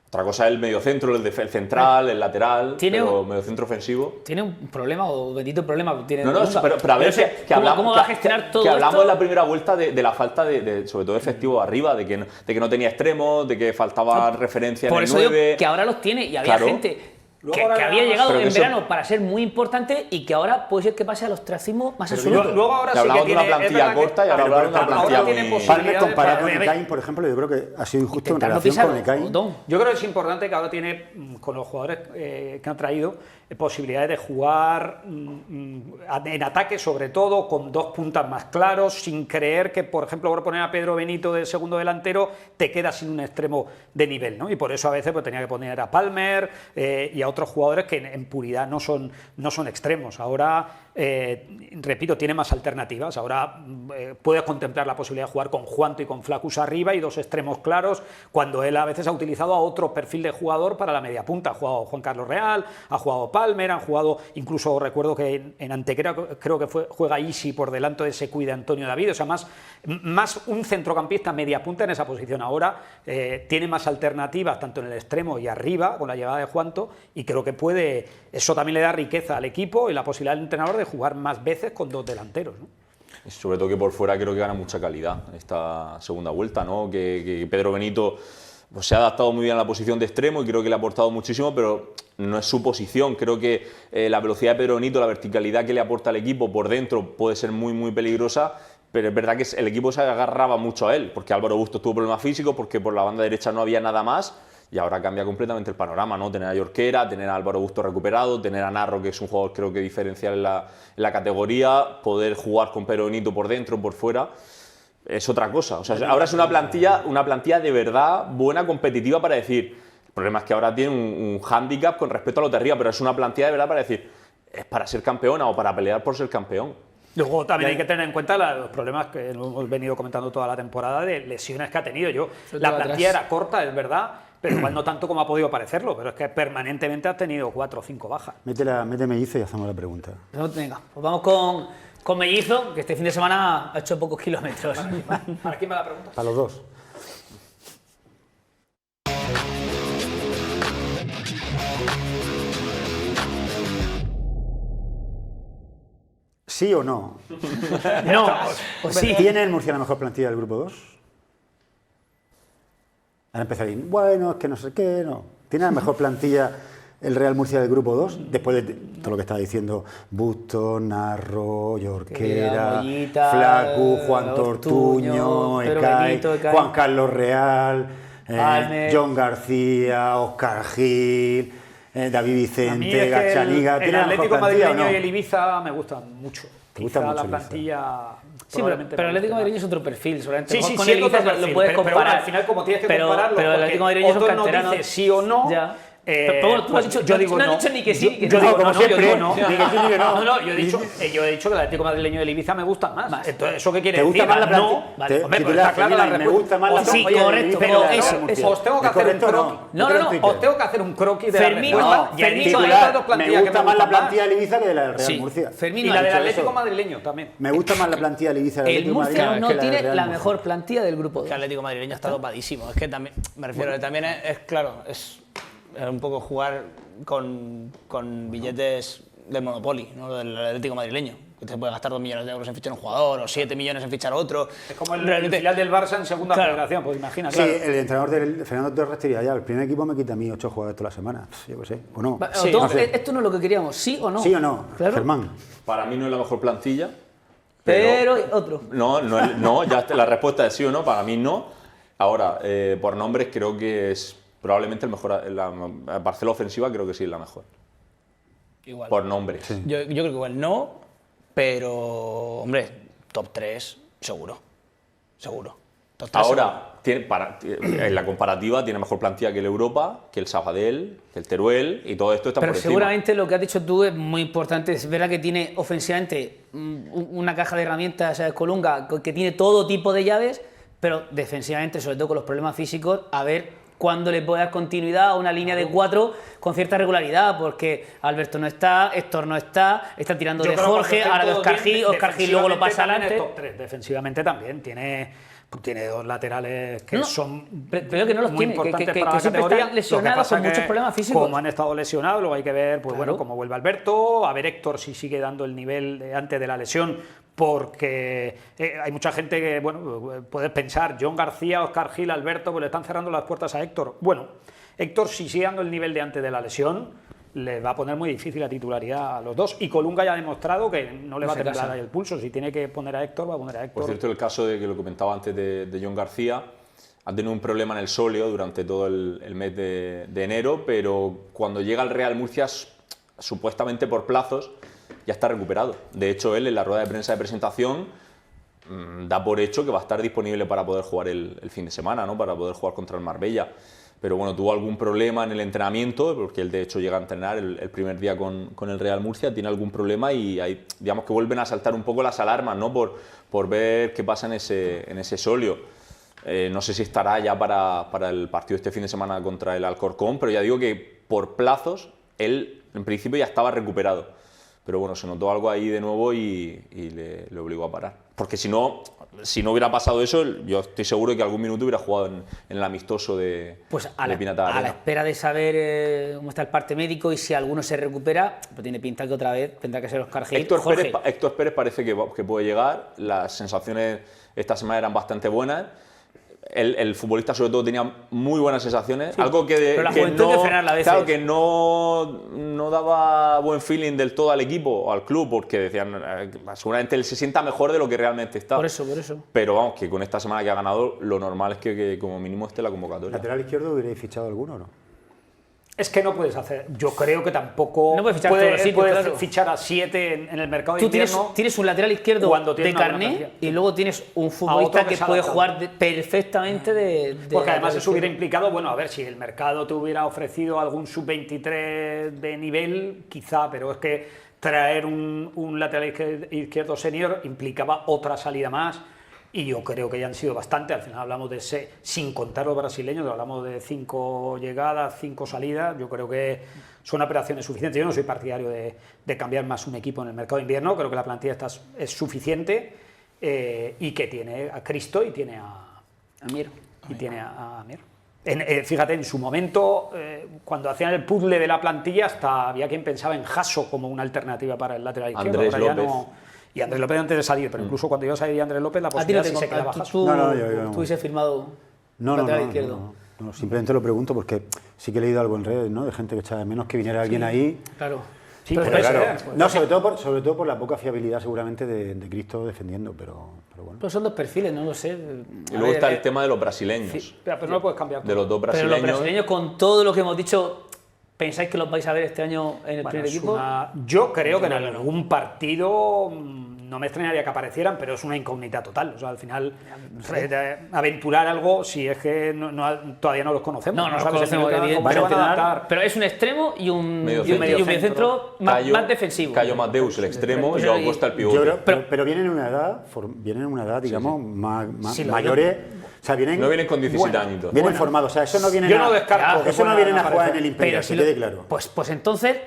Otra cosa es el mediocentro, el central, el lateral, pero el mediocentro ofensivo. ¿Tiene un problema o Benito un problema? Pero a ver, ¿cómo va a gestionar todo esto? Que hablamos en la primera vuelta de la falta sobre todo efectivo arriba, de que no tenía extremos, de que faltaba referencia en el 9. Por eso digo que ahora los tiene y había gente que había llegado en verano para ser muy importante y que ahora puede ser que pase al ostracismo más absoluto. Luego ahora sí hablamos de una plantilla corta y ahora hablamos de una plantilla muy... Palmer comparado con Ekain, por ejemplo, yo creo que ha sido injusto en relación con Ekain. Yo creo que es importante que ahora tiene, con los jugadores que han traído, posibilidades de jugar en ataque, sobre todo, con 2 puntas más claros, sin creer que, por ejemplo, por poner a Pedro Benito de segundo delantero, te quedas sin un extremo de nivel, ¿no? Y por eso a veces pues, tenía que poner a Palmer y a otros jugadores que en puridad no son extremos. Ahora, repito, tiene más alternativas. Ahora puedes contemplar la posibilidad de jugar con Juanto y con Flaccus arriba y 2 extremos claros, cuando él a veces ha utilizado a otro perfil de jugador para la media punta. Ha jugado Juan Carlos Real, ha jugado Palmer, han jugado, incluso recuerdo que en Antequera creo que juega Isi por delante de Sekou y de Antonio David, o sea, más un centrocampista media punta en esa posición. Ahora tiene más alternativas tanto en el extremo y arriba con la llegada de Juanto, y creo que eso también le da riqueza al equipo y la posibilidad del entrenador de jugar más veces con 2 delanteros, ¿no? Sobre todo que por fuera creo que gana mucha calidad esta segunda vuelta, ¿no? Que Pedro Benito pues, se ha adaptado muy bien a la posición de extremo y creo que le ha aportado muchísimo, pero no es su posición. Creo que la velocidad de Pedro Benito, la verticalidad que le aporta al equipo por dentro puede ser muy, muy peligrosa, pero es verdad que el equipo se agarraba mucho a él, porque Álvaro Bustos tuvo problemas físicos, porque por la banda derecha no había nada más, y ahora cambia completamente el panorama, ¿no? Tener a Jorquera, tener a Álvaro Bustos recuperado, tener a Narro, que es un jugador creo que diferencial en la categoría, poder jugar con Pedro Benito por dentro, por fuera, es otra cosa. O sea, ahora es una plantilla de verdad buena, competitiva para decir. El problema es que ahora tiene un hándicap con respecto a lo de arriba, pero es una plantilla de verdad para decir, es para ser campeona o para pelear por ser campeón. Luego también hay que tener en cuenta los problemas que hemos venido comentando toda la temporada de lesiones que ha tenido. La plantilla era corta, es verdad, pero igual no tanto como ha podido parecerlo, pero es que permanentemente has tenido 4 o 5 bajas. Mete Mellizo y hacemos la pregunta. Venga, pues vamos con Mellizo, que este fin de semana ha hecho pocos kilómetros. ¿Para quién me la pregunta? Para los dos. ¿Sí o no? No, pues sí. ¿Tiene el Murcia la mejor plantilla del grupo 2? Han empezado a decir, bueno, es que no sé qué, no. Tiene la mejor plantilla el Real Murcia del Grupo 2, después de todo lo que estaba diciendo Busto, Narro, Jorquera, Flacu, Juan Tortuño, Ecay, Juan Carlos Real, John García, Óscar Gil, David Vicente, Gachaniga. El Atlético Madrileño y el Ibiza me gustan mucho. ¿Te gusta mucho la plantilla? Sí, pero el Atlético Madrileño es otro perfil, seguramente. Sí, con el Ibiza lo puedes comparar. Pero bueno, al final, como tienes que compararlo, pero el Atlético Madrileño es un canterano. No dice sí o no. Ya. Pero bueno, tú has dicho, yo digo no no. has dicho ni que sí, Yo digo como siempre, no. ni que sí ni que no. No, yo he dicho que el Atlético Madrileño y el Ibiza me gustan más. Entonces, ¿eso qué quiere ¿Te decir? gusta más la plantilla? No, vale, hombre, pues está claro la respuesta. Me gusta más la plantilla. Sí, correcto, pero os tengo que hacer un croquis. No, os tengo que hacer un croquis de la respuesta. Me gusta más la plantilla del Ibiza que de la del Real Murcia. Y la del Atlético Madrileño también. Me gusta más la plantilla del Ibiza del Atlético Madrileño. El Murcia no tiene la mejor plantilla del grupo 2. El Atlético Madrileño está dopadísimo. Es que también, me refiero, también es claro, es un poco jugar con billetes del Monopoly, ¿no? Del Atlético Madrileño. Que te puede gastar 2 millones de euros en fichar un jugador o 7 millones en fichar otro. Es como el filial del Barça en segunda federación, pues imagina. Sí, el entrenador del Fernando Torres diría, ya, el primer equipo me quita a mí 8 jugadores toda la semana. Yo qué sé, o no. Sí, no sé. Esto no es lo que queríamos, ¿sí o no? ¿Sí o no? Claro. Germán. Para mí no es la mejor plantilla. Pero otro. No, ya la respuesta es sí o no, para mí no. Ahora, por nombres creo que es probablemente el mejor, la parcela ofensiva creo que sí es la mejor. Igual. Por nombres. Sí. Yo creo que igual no, pero, hombre, top 3 seguro. Top 3 Ahora, en la comparativa tiene mejor plantilla que el Europa, que el Sabadell, que el Teruel y todo esto está pero por encima. seguramente lo que has dicho tú es muy importante. Es verdad que tiene ofensivamente una caja de herramientas, Colunga, que tiene todo tipo de llaves, pero defensivamente, sobre todo con los problemas físicos, a ver cuándo le puede dar continuidad a una línea de 4 con cierta regularidad, porque Alberto no está, Héctor no está, está tirando de Jorge, ahora de Óscar Gil luego lo pasa adelante. Top 3. Defensivamente también tiene 2 laterales que son pero que no los muy tiene, importantes que para la siempre categoría. están lesionados con muchos problemas físicos. Como han estado lesionados, luego hay que ver pues bueno, cómo vuelve Alberto, a ver Héctor si sigue dando el nivel de antes de la lesión, porque hay mucha gente que, bueno, puedes pensar, John García, Óscar Gil, Alberto, pues le están cerrando las puertas a Héctor. Bueno, Héctor, si sigue dando el nivel de antes de la lesión, le va a poner muy difícil la titularidad a los dos. Y Colunga ya ha demostrado que no le va a temblar ahí el pulso. Si tiene que poner a Héctor, va a poner a Héctor. Por cierto, el caso de que lo comentaba antes de John García, ha tenido un problema en el sóleo durante todo el mes de enero, pero cuando llega al Real Murcia, supuestamente por plazos, ya está recuperado. De hecho, él en la rueda de prensa de presentación da por hecho que va a estar disponible para poder jugar el fin de semana, ¿no? Para poder jugar contra el Marbella. Pero bueno, tuvo algún problema en el entrenamiento, porque él de hecho llega a entrenar el primer día con el Real Murcia, tiene algún problema y hay, digamos que vuelven a saltar un poco las alarmas, ¿no? Por ver qué pasa en ese sóleo. No sé si estará ya para el partido este fin de semana contra el Alcorcón, pero ya digo que por plazos él en principio ya estaba recuperado. Pero bueno, se notó algo ahí de nuevo y le obligó a parar. Porque si no hubiera pasado eso, yo estoy seguro de que algún minuto hubiera jugado en el amistoso de Pinata Arena. A la espera de saber cómo está el parte médico y si alguno se recupera, pues tiene pinta que otra vez tendrá que ser Óscar Gil. Héctor Pérez parece que puede llegar, las sensaciones esta semana eran bastante buenas. El futbolista sobre todo tenía muy buenas sensaciones, sí, algo que no daba buen feeling del todo al equipo o al club, porque decían seguramente él se sienta mejor de lo que realmente está. Por eso. Pero vamos, que con esta semana que ha ganado, lo normal es que como mínimo esté en la convocatoria. ¿Lateral izquierdo hubierais fichado alguno o no? Es que no puedes hacer, yo creo que tampoco no puedes fichar a 7 en el mercado de invierno. Tú tienes un lateral izquierdo de carné y luego tienes un futbolista que puede jugar perfectamente porque además eso hubiera implicado, bueno, a ver, si el mercado te hubiera ofrecido algún sub-23 de nivel, quizá, pero es que traer un lateral izquierdo senior implicaba otra salida más. Y yo creo que ya han sido bastante, al final hablamos de sin contar los brasileños, hablamos de 5 llegadas, 5 salidas, yo creo que son operaciones suficientes. Yo no soy partidario de cambiar más un equipo en el mercado de invierno, creo que la plantilla es suficiente y que tiene a Cristo y tiene a Amir. Fíjate, en su momento, cuando hacían el puzzle de la plantilla, hasta había quien pensaba en Jasso como una alternativa para el lateral izquierdo. Andrés López. Y Andrés López antes de salir, pero incluso cuando iba a salir Andrés López, la posibilidad de que se quedaba Jasso. ¿Tú hubiese firmado lateral izquierdo? No, simplemente lo pregunto porque sí que he leído algo en redes, ¿no? De gente que echaba de menos que viniera alguien ahí. Claro. Sí, pero claro. No, sobre todo por la poca fiabilidad seguramente de Cristo defendiendo, pero bueno. Pues son dos perfiles, no lo sé. Y luego está el tema de los brasileños. Sí, pero no lo puedes cambiar. De los dos brasileños. Pero los brasileños, con todo lo que hemos dicho, ¿pensáis que los vais a ver este año en el primer equipo? Yo creo que en algún partido no me extrañaría que aparecieran, pero es una incógnita total. O sea, al final, aventurar algo, si es que todavía no los conocemos. No los conocemos, pero es un extremo y un mediocentro más defensivo. Cayo Mateus, el extremo, y Joao Costa, el pivote. Pero vienen en una edad, digamos, más mayores. O sea, no vienen con 17 añitos. Vienen formados, o sea, eso no viene yo no descarto. Eso no vienen a jugar en el Imperial, que quede claro. Pues entonces,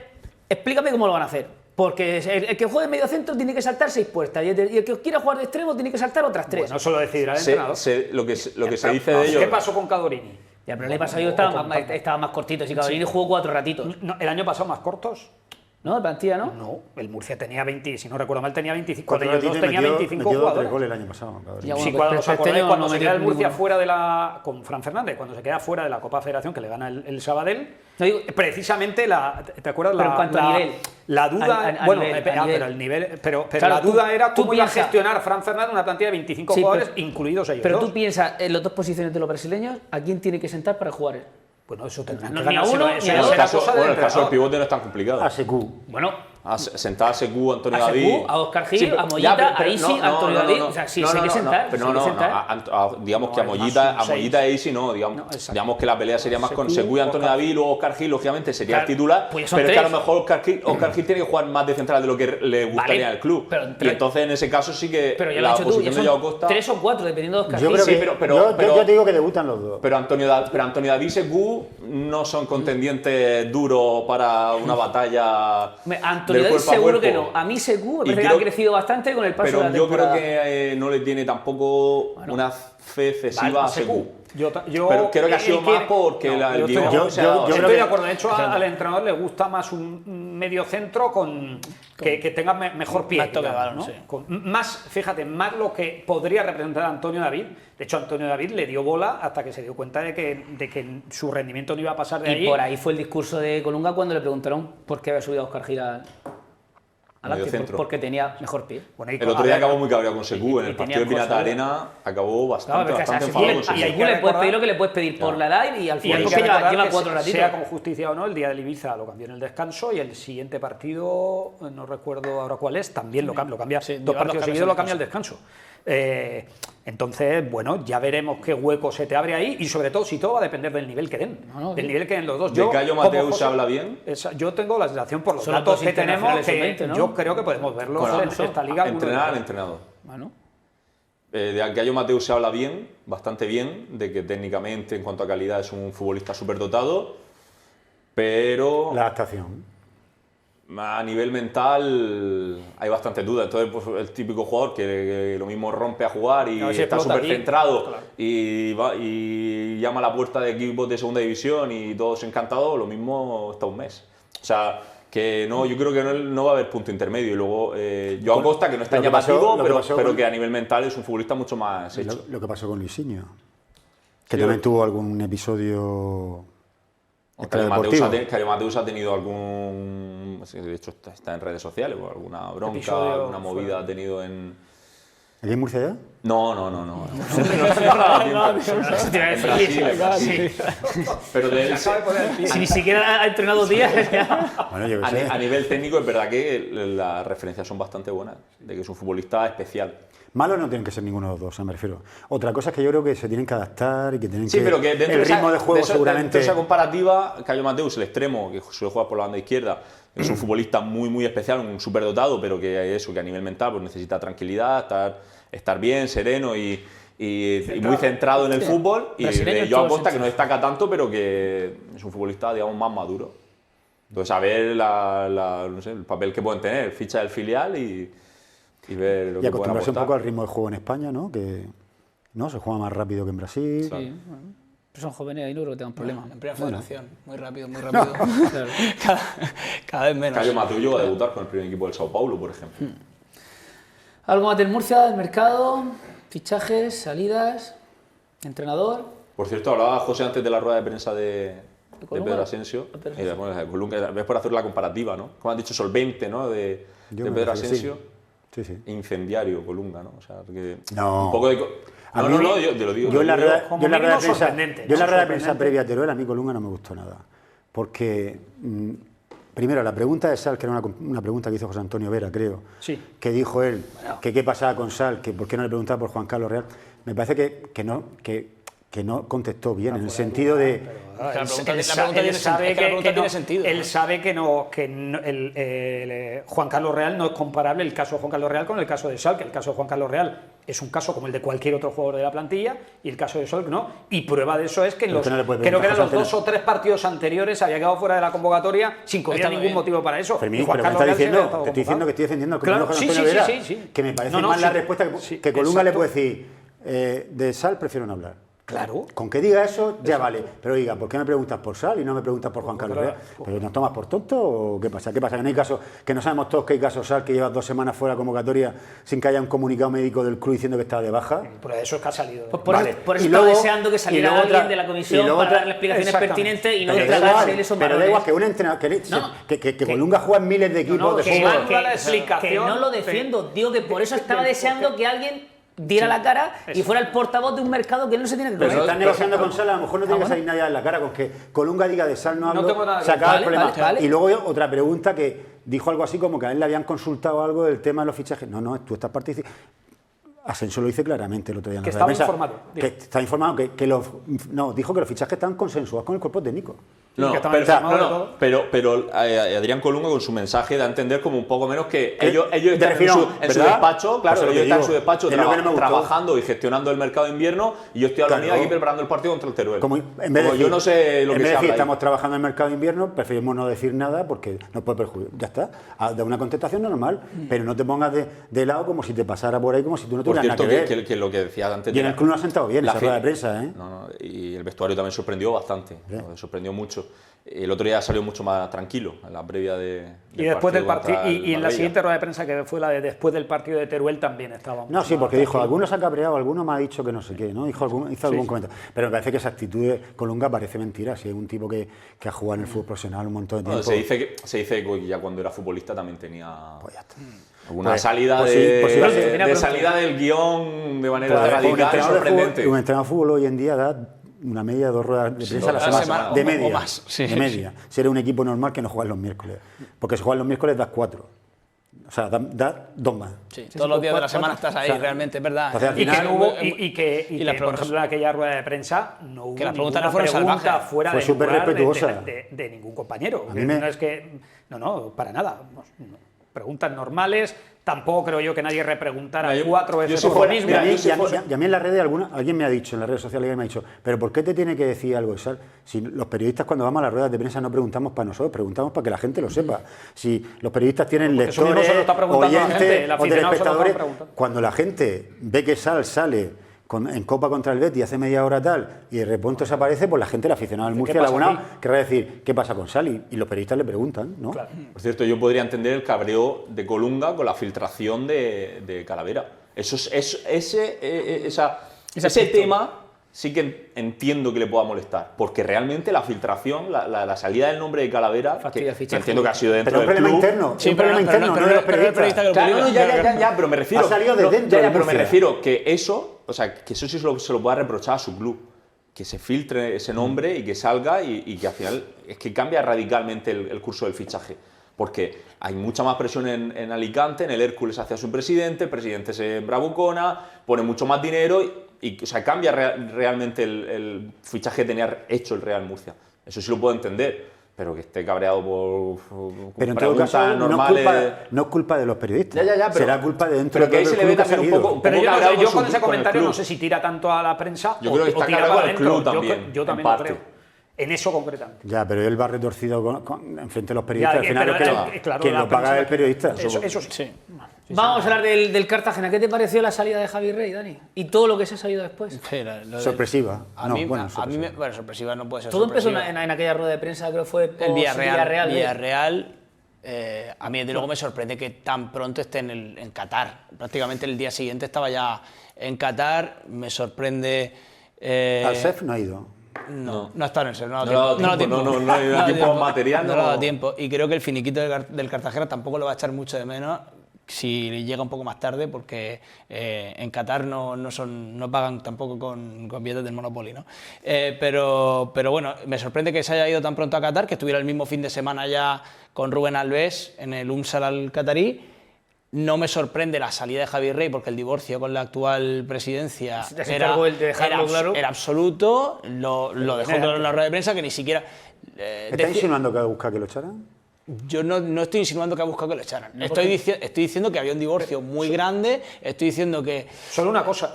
explícame cómo lo van a hacer. Porque el que juegue medio centro tiene que saltar 6 puertas y el que quiera jugar de extremo tiene que saltar otras 3. Bueno, eso lo decidirá el entrenador. Lo que se dice de ellos... ¿Qué pasó con Cadorini? Ya, pero el año pasado estaba más cortito y Cadorini jugó 4 ratitos. No, ¿el año pasado más cortos? ¿No? ¿De plantilla, no? No, el Murcia tenía 20, si no recuerdo mal, tenía 25. Cuando ellos dos tenía 25 jugadores. 3 goles el año pasado. Sí, cuando se queda el Murcia fuera de la... Con Fran Fernández, cuando se queda fuera de la Copa Federación, que le gana el Sabadell, precisamente ¿te acuerdas? Pero en cuanto a nivel. La duda... Pero el nivel... Pero claro, la duda era cómo iba a gestionar Fran Fernández una plantilla de 25 jugadores, incluidos ellos. Pero tú piensas, en las dos posiciones de los brasileños, ¿a quién tiene que sentar para jugar él? Bueno, eso tendrán que ganar uno. En el caso del pivote no es tan complicado. A Secu. Bueno. Sentar a Secu, Antonio David. A Oscar Gil, a Mollita, a Isi, a Antonio David. O sea, sí, hay que sentar. Digamos que a Mollita e Isi no. Digamos que la pelea sería más con Secu y Antonio David, luego Oscar Gil, lógicamente, sería el titular. Pero es que a lo mejor Oscar Gil tiene que jugar más de central de lo que le gustaría al club. Y entonces, en ese caso, sí que la posición de Joao Costa. 3 o 4, dependiendo de Oscar Gil. Yo te digo que debutan los dos. Pero Antonio David y Secu no son contendientes duros para una batalla. Antonio David seguro que no. A mí Secu me parece que ha crecido bastante con el paso de la temporada. Pero yo creo que no le tiene tampoco una fe excesiva a Secu. Pero creo que ha sido más porque el guión. Yo estoy de acuerdo. De hecho, al entrenador le gusta más un medio centro que tenga mejor pie. Más, fíjate, más lo que podría representar a Antonio David. De hecho, Antonio David le dio bola hasta que se dio cuenta de que su rendimiento no iba a pasar de ahí. Y por ahí fue el discurso de Colunga cuando le preguntaron por qué había subido a Oscar Gil al porque tenía mejor pie. Bueno, el otro día acabó muy cabreado con Secu. En el partido de Pirata Arena acabó bastante enfadado con Secu. Y Secu le puedes pedir lo que le puedes pedir por la edad y al final lleva 4 ratitos. Sea con justicia o no, el día del Ibiza lo cambió en el descanso y el siguiente partido, no recuerdo ahora cuál es, también lo cambia. 2 partidos seguidos lo cambia al descanso. Entonces, bueno, ya veremos qué hueco se te abre ahí y sobre todo si todo va a depender del nivel que den. Del nivel que den los dos. ¿De Cayo Mateus se habla bien? Yo tengo la sensación por los datos que tenemos que yo creo que podemos verlo en esta liga. Entrenar al entrenador. Bueno. De Cayo Mateus se habla bien, bastante bien, de que técnicamente en cuanto a calidad es un futbolista superdotado, pero... La adaptación. A nivel mental hay bastantes dudas. Entonces, pues, el típico jugador que lo mismo rompe a jugar y está súper centrado, claro, y llama a la puerta de equipos de segunda división y todos encantados, lo mismo está un mes. O sea, que no, yo creo que no va a haber punto intermedio. Y luego Joao Costa, que no está llamativo, pero que a nivel mental es un futbolista mucho más hecho. Lo que pasó con Luisinho, que también tuvo algún episodio... Cayo Mateus ha tenido algún... De hecho, está en redes sociales, o alguna bronca, alguna movida ha tenido en... ¿Aquí en Murcia ya? No. Pero si ni siquiera ha entrenado días. Bueno, a nivel técnico es verdad que las referencias son bastante buenas, de que es un futbolista especial. Malos no tienen que ser ninguno de los dos, me refiero. Otra cosa es que yo creo que se tienen que adaptar y que tienen que... pero que el ritmo de juego seguramente... Dentro de esa comparativa, Cayo Mateus, el extremo, que suele jugar por la banda izquierda, es un futbolista muy especial, un superdotado, pero que a nivel mental pues necesita tranquilidad, estar bien, sereno y muy centrado en el fútbol. Y Joao Costa, que no destaca tanto, pero que es un futbolista, digamos, más maduro. Entonces, a ver no sé, el papel que pueden tener, ficha del filial y ver lo que pueden aportar. Y acostumbrarse un poco al ritmo de juego en España, ¿no? Que no se juega más rápido que en Brasil. Sí, bueno. Pero son jóvenes ahí, no creo que tengan problemas. En primera federación, muy rápido. Claro. cada vez menos. Cayo Mateus llegó a debutar con el primer equipo del Sao Paulo, por ejemplo. ¿Algo más del Murcia, del mercado? ¿Fichajes, salidas, entrenador? Por cierto, hablaba José antes de la rueda de prensa de Pedro Asensio. Ves por hacer la comparativa, ¿no? Como han dicho, solvente, ¿no? De Pedro Asensio. Sí, sí. Incendiario, Colunga, ¿no? O sea, que no. Un poco de... yo te lo digo. Yo en la rueda de prensa previa a Teruel, a mí Colunga no me gustó nada. Porque, primero, la pregunta de Sal, que era una pregunta que hizo José Antonio Vera, creo, que dijo él, que qué pasaba con Sal, que por qué no le preguntaba por Juan Carlos Real, me parece que no contestó bien, en el sentido de... Él sabe que Juan Carlos Real no es comparable el caso de Juan Carlos Real con el caso de Sal, que el caso de Juan Carlos Real es un caso como el de cualquier otro jugador de la plantilla y el caso de Sal no. Y prueba de eso es que creo que eran los 2 o 3 partidos anteriores había quedado fuera de la convocatoria sin que hubiera ningún motivo para eso. Fermín, Juan Carlos Real te estoy diciendo que estoy defendiendo al compañero José Antonio Vera, que me parece más la respuesta que Colunga le puede decir de Sal prefiero no hablar. Claro. Con que diga eso, ya vale. Pero diga, ¿por qué me preguntas por Sal y no me preguntas por Juan Carlos Real? ¿Pero nos tomas por tonto o qué pasa? ¿Qué pasa? ¿Que no hay caso, que no sabemos todos que hay casos Sal que lleva 2 semanas fuera de convocatoria sin que haya un comunicado médico del club diciendo que estaba de baja? Por eso es que ha salido. Por eso estaba deseando que saliera alguien de la comisión para darle explicaciones pertinentes y no tragarse el eso. Pero da igual que un entrenador, que Colunga juega en miles de equipos de fútbol. Que no lo defiendo. Digo que por eso estaba deseando que alguien diera la cara y fuera el portavoz de un mercado que él no se tiene que comer. Pero si están negociando con Sal, a lo mejor no tiene que salir nadie en la cara. Con que Colunga diga de Sal no hablo, se acaba el problema. Y luego otra pregunta que dijo algo así como que a él le habían consultado algo del tema de los fichajes. No, tú estás participando. Asensio lo dice claramente el otro día en la rueda de prensa. Que está informado. Dijo que los fichajes están consensuados con el cuerpo técnico. Pero Adrián Colunga con su mensaje da a entender como un poco menos que ellos están en su despacho, claro, ellos están en su despacho trabajando y gestionando el mercado de invierno y yo estoy hablando aquí preparando el partido contra el Teruel. Yo no sé lo que se habla. Estamos trabajando en el mercado de invierno, preferimos no decir nada porque nos puede perjudicar. Ya está, da una contestación normal, pero no te pongas de lado como si te pasara por ahí, como si tú no tuvieras nada que ver. Que lo que decía antes. Y en el club no ha sentado bien esa rueda de prensa, ¿eh? Y el vestuario también sorprendió bastante, sorprendió mucho. El otro día salió mucho más tranquilo, en la previa y después del partido. Y en la siguiente rueda de prensa, que fue la de después del partido de Teruel, también estaba. No, sí, porque dijo, algunos se ha cabreado, alguno me ha dicho que no sé qué, ¿no? Hizo algún comentario. Pero me parece que esa actitud de Colunga parece mentira. Si es un tipo que ha jugado en el fútbol profesional un montón de tiempo. Se dice que ya cuando era futbolista también tenía. Pues ya está. Alguna salida de salida del guión de manera radical y sorprendente. Un entrenador de fútbol hoy en día da una media de 2 ruedas de prensa a la semana, de media. Más. De media. Si eres un equipo normal que no juegas los miércoles. Porque si juegas los miércoles das 4. O sea, da 2 más. Todos los días de la semana estás ahí, realmente, es verdad. O sea, y que por ejemplo, en aquella rueda de prensa no hubo ninguna pregunta fuera fue súper respetuosa de ningún compañero. No es que... No, para nada. Preguntas normales. Tampoco creo yo que nadie repreguntara 4 veces lo mismo. Y a mí en las redes, alguien me ha dicho, en las redes sociales me ha dicho, pero ¿por qué te tiene que decir algo? Si los periodistas cuando vamos a las ruedas de prensa no preguntamos para nosotros, preguntamos para que la gente lo sepa. Si los periodistas tienen lectores, oyentes o telespectadores, cuando la gente ve que sale en Copa contra el Betis hace media hora tal y de repente desaparece, pues la gente, el aficionado del Murcia, el abonado, querrá decir, ¿qué pasa con Sal? Y los periodistas le preguntan, ¿no? Claro. Por cierto, yo podría entender el cabreo de Colunga con la filtración de Calavera. Ese tema sí que entiendo que le pueda molestar, porque realmente la filtración, la salida del nombre de Calavera, que entiendo que ha sido dentro del club. Un problema interno, no de los periodistas. Claro, ya, pero me refiero... Ha salido de dentro pero me refiero que eso... O sea, que eso sí se lo pueda reprochar a su club. Que se filtre ese nombre y que salga y que al final es que cambia radicalmente el curso del fichaje. Porque hay mucha más presión en Alicante, en el Hércules hacia su presidente, el presidente se bravucona, pone mucho más dinero y o sea, cambia realmente el fichaje que tenía hecho el Real Murcia. Eso sí lo puedo entender. Pero que esté cabreado por pero en todo caso, normales... no es culpa de los periodistas. Pero, será culpa de dentro del club. Pero que ahí se le ve también un poco pero yo con ese comentario no sé si tira tanto a la prensa yo creo que está cargado al club también. Yo también lo creo. En eso concretamente. Ya, pero él va retorcido en frente de los periodistas. Al final es quien lo paga es el periodista. Eso sí. Vamos a hablar del Cartagena. ¿Qué te pareció la salida de Javi Rey, Dani? Y todo lo que se ha sabido después. Sorpresiva. A mí, sorpresiva no puede ser. Todo empezó en aquella rueda de prensa, creo que fue el Villarreal. A mí, desde luego, me sorprende que tan pronto esté en Qatar. Prácticamente el día siguiente estaba ya en Qatar. Me sorprende ¿Al CEF no ha ido? No ha estado en el CEF, no ha dado tiempo material. No le ha dado tiempo. Y creo que el finiquito del Cartagena tampoco lo va a echar mucho de menos si llega un poco más tarde, porque en Qatar no pagan tampoco con billetes del Monopoly, ¿no? Pero bueno, me sorprende que se haya ido tan pronto a Qatar, que estuviera el mismo fin de semana ya con Rubén Alves en el Al Qatarí. No me sorprende la salida de Javi Rey, porque el divorcio con la actual presidencia era absoluto. Lo dejó en la rueda de prensa, que ni siquiera... ¿Está insinuando que ha buscado que lo echaran? Yo no estoy insinuando que ha buscado que lo echaran. Estoy diciendo que había un divorcio muy grande. Estoy diciendo que... Solo una cosa.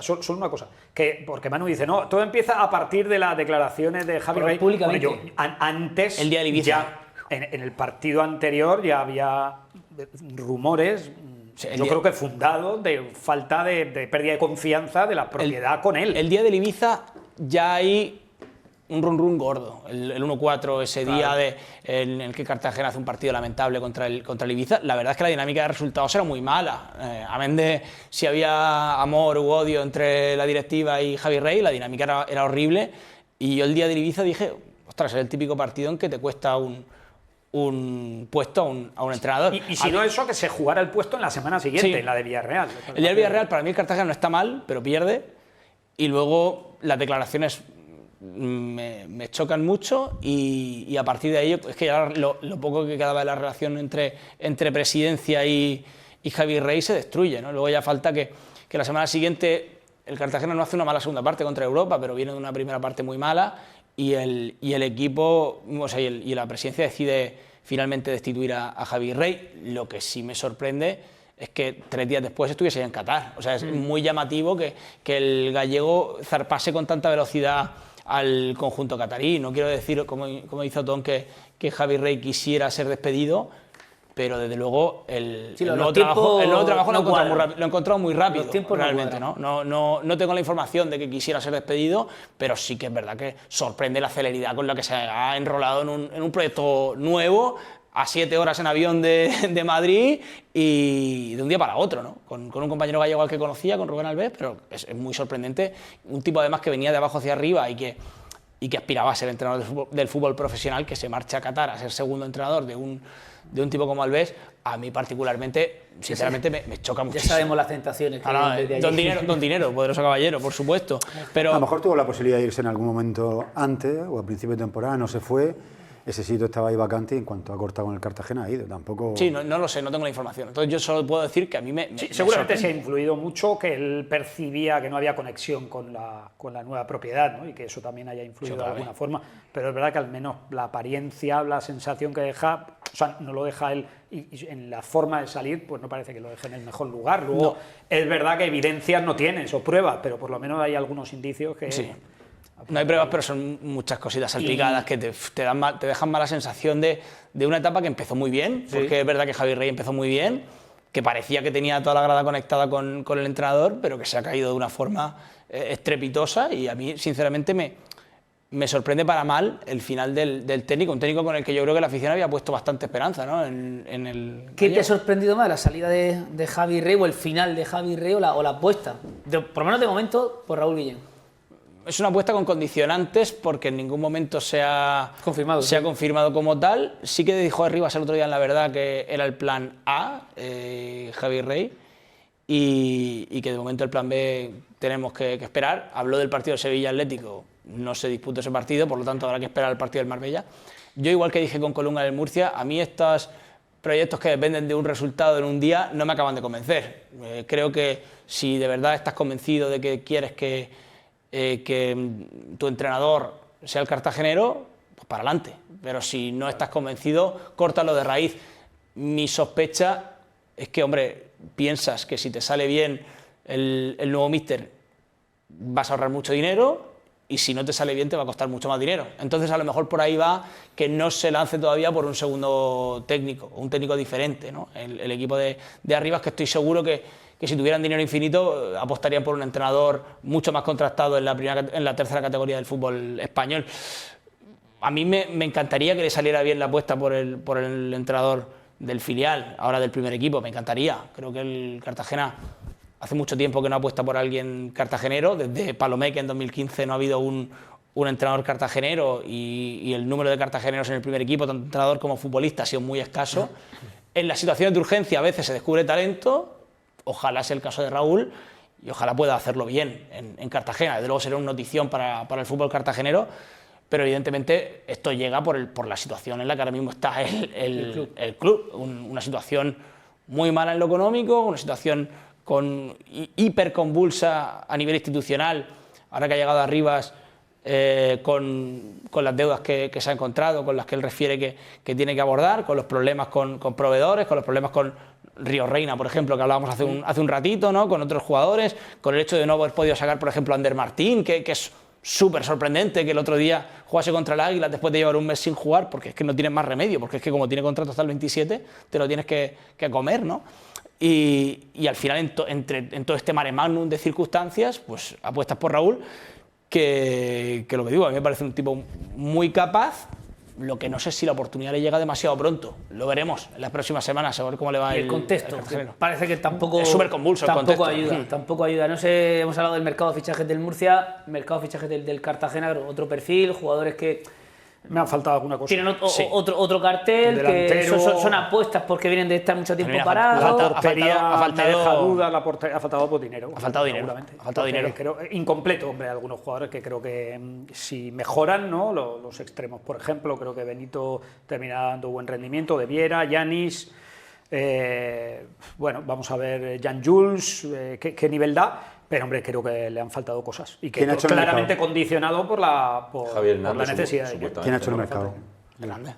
Porque Manu dice, no, todo empieza a partir de las declaraciones de Javi Rey. Públicamente. Bueno, antes, el día de Ibiza. Ya, en el partido anterior ya había rumores... Yo creo que fundado, de falta de pérdida de confianza de la propiedad con él. El día del Ibiza ya hay un run gordo, el 1-4, ese día en el que Cartagena hace un partido lamentable contra el Ibiza. La verdad es que la dinámica de resultados era muy mala. Amén de si había amor u odio entre la directiva y Javi Rey, la dinámica era horrible. Y yo el día del Ibiza dije, ostras, es el típico partido en que te cuesta un puesto a un entrenador. Y si no eso, que se jugara el puesto en la semana siguiente, en la de Villarreal. El día de Villarreal, para mí el Cartagena no está mal, pero pierde. Y luego las declaraciones me chocan mucho, y a partir de ahí es que ya lo poco que quedaba de la relación entre presidencia y Javi Rey se destruye, ¿no? Luego ya falta que la semana siguiente el Cartagena no hace una mala segunda parte contra Europa, pero viene de una primera parte muy mala. Y el equipo, o sea, y la presidencia decide finalmente destituir a Javi Rey. Lo que sí me sorprende es que 3 días después estuviese ya en Qatar. O sea, es muy llamativo que el gallego zarpase con tanta velocidad al conjunto catarí. No quiero decir, como hizo Tom, que Javi Rey quisiera ser despedido, pero desde luego el nuevo trabajo lo he encontrado muy rápido, realmente, ¿no? No tengo la información de que quisiera ser despedido, pero sí que es verdad que sorprende la celeridad con la que se ha enrolado en un proyecto nuevo, a 7 horas en avión de Madrid, y de un día para otro, ¿no? Con un compañero gallego al que conocía, con Rubén Alves, pero es muy sorprendente. Un tipo además que venía de abajo hacia arriba y que aspiraba a ser entrenador del fútbol profesional, que se marcha a Qatar a ser segundo entrenador de un tipo como Alves. A mí particularmente, sinceramente, me choca muchísimo. Ya sabemos las tentaciones que Don Dinero, poderoso caballero, por supuesto. Pero a lo mejor tuvo la posibilidad de irse en algún momento antes o a principio de temporada, no se fue. Ese sitio estaba ahí vacante, y en cuanto ha cortado con el Cartagena ha ido. Tampoco... Sí, no lo sé, no tengo la información. Entonces yo solo puedo decir que a mí seguramente se ha influido mucho, que él percibía que no había conexión con la nueva propiedad, ¿no? Y que eso también haya influido de alguna forma. Pero es verdad que al menos la apariencia, la sensación que deja, o sea, no lo deja él, y en la forma de salir, pues no parece que lo deje en el mejor lugar. Luego, es verdad que evidencias no tienes o pruebas, pero por lo menos hay algunos indicios que... Sí. No hay pruebas, pero son muchas cositas salpicadas que te dejan mala sensación de una etapa que empezó muy bien, porque es verdad que Javi Rey empezó muy bien, que parecía que tenía toda la grada conectada con el entrenador, pero que se ha caído de una forma estrepitosa, y a mí, sinceramente, me sorprende para mal el final del técnico, un técnico con el que yo creo que la afición había puesto bastante esperanza, ¿no? ¿Qué te ha sorprendido más, la salida de Javi Rey, o el final de Javi Rey, o la apuesta? Por lo menos de momento, por Raúl Guillén. Es una apuesta con condicionantes, porque en ningún momento se ha confirmado como tal. Sí que dijo Arribas el otro día en La Verdad que era el plan A, Javi Rey, y que de momento el plan B tenemos que esperar. Habló del partido Sevilla Atlético, no se disputó ese partido, por lo tanto habrá que esperar el partido del Marbella. Yo, igual que dije con Colunga del Murcia, a mí estos proyectos que dependen de un resultado en un día no me acaban de convencer. Creo que si de verdad estás convencido de que quieres que tu entrenador sea el cartagenero, pues para adelante. Pero si no estás convencido, córtalo de raíz. Mi sospecha es que, hombre, piensas que si te sale bien el nuevo míster vas a ahorrar mucho dinero, y si no te sale bien te va a costar mucho más dinero. Entonces a lo mejor por ahí va que no se lance todavía por un segundo técnico, o un técnico diferente, ¿no? El equipo de Arribas, que estoy seguro que si tuvieran dinero infinito apostarían por un entrenador mucho más contrastado en la tercera categoría del fútbol español. A mí me encantaría que le saliera bien la apuesta por el entrenador del filial, ahora del primer equipo, me encantaría. Creo que el Cartagena hace mucho tiempo que no apuesta por alguien cartagenero. Desde Palomeque en 2015 no ha habido un entrenador cartagenero y el número de cartageneros en el primer equipo, tanto entrenador como futbolista, ha sido muy escaso. En las situaciones de urgencia a veces se descubre talento, ojalá sea el caso de Raúl y ojalá pueda hacerlo bien en Cartagena. Desde luego será una notición para el fútbol cartagenero, pero evidentemente esto llega por la situación en la que ahora mismo está el club. Una situación muy mala en lo económico, una situación hiperconvulsa a nivel institucional, ahora que ha llegado a Rivas, con las deudas que se ha encontrado, con las que él refiere que tiene que abordar, con los problemas con proveedores, con los problemas con Río Reina, por ejemplo, que hablábamos hace un ratito, ¿no? Con otros jugadores, con el hecho de no haber podido sacar, por ejemplo, a Ander Martín, que es súper sorprendente que el otro día jugase contra el Águila después de llevar un mes sin jugar, porque es que no tienes más remedio, porque es que como tiene contrato hasta el 27, te lo tienes que comer, ¿no? Y al final, en todo este mare magnum de circunstancias, pues apuestas por Raúl, que lo que digo, a mí me parece un tipo muy capaz. Lo que no sé si la oportunidad le llega demasiado pronto. Lo veremos en las próximas semanas, a ver cómo le va el contexto. Parece que tampoco es súper convulso el contexto. Tampoco ayuda. No sé, hemos hablado del mercado de fichajes del Murcia, mercado de fichajes del Cartagena, otro perfil, jugadores que me ha faltado alguna cosa. Tienen otro cartel, que son apuestas porque vienen de estar mucho tiempo parados. La portería me deja dudas, ha faltado dinero. Ha faltado dinero. Ha faltado dinero. Creo, incompleto, hombre, algunos jugadores que creo que si mejoran, ¿no? Los extremos, por ejemplo, creo que Benito termina dando buen rendimiento, de Viera, Yanis. Bueno, vamos a ver Jan Jules, qué nivel da. Pero, hombre, creo que le han faltado cosas y que claramente condicionado por la necesidad. ¿Quién ha hecho el mercado? Grande.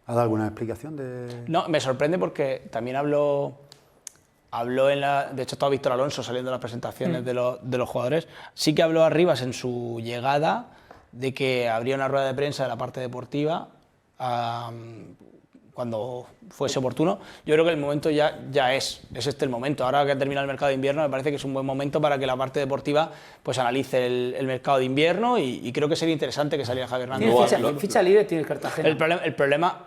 ¿Ha dado alguna explicación de...? No, me sorprende porque también habló de hecho estaba Víctor Alonso saliendo de las presentaciones de los jugadores. Sí que habló a Rivas en su llegada de que habría una rueda de prensa de la parte deportiva cuando fuese oportuno. Yo creo que el momento ya es este el momento. Ahora que ha terminado el mercado de invierno, me parece que es un buen momento para que la parte deportiva pues analice el mercado de invierno y creo que sería interesante que saliera Javier Hernández. Ficha libre tiene el Cartagena. El problema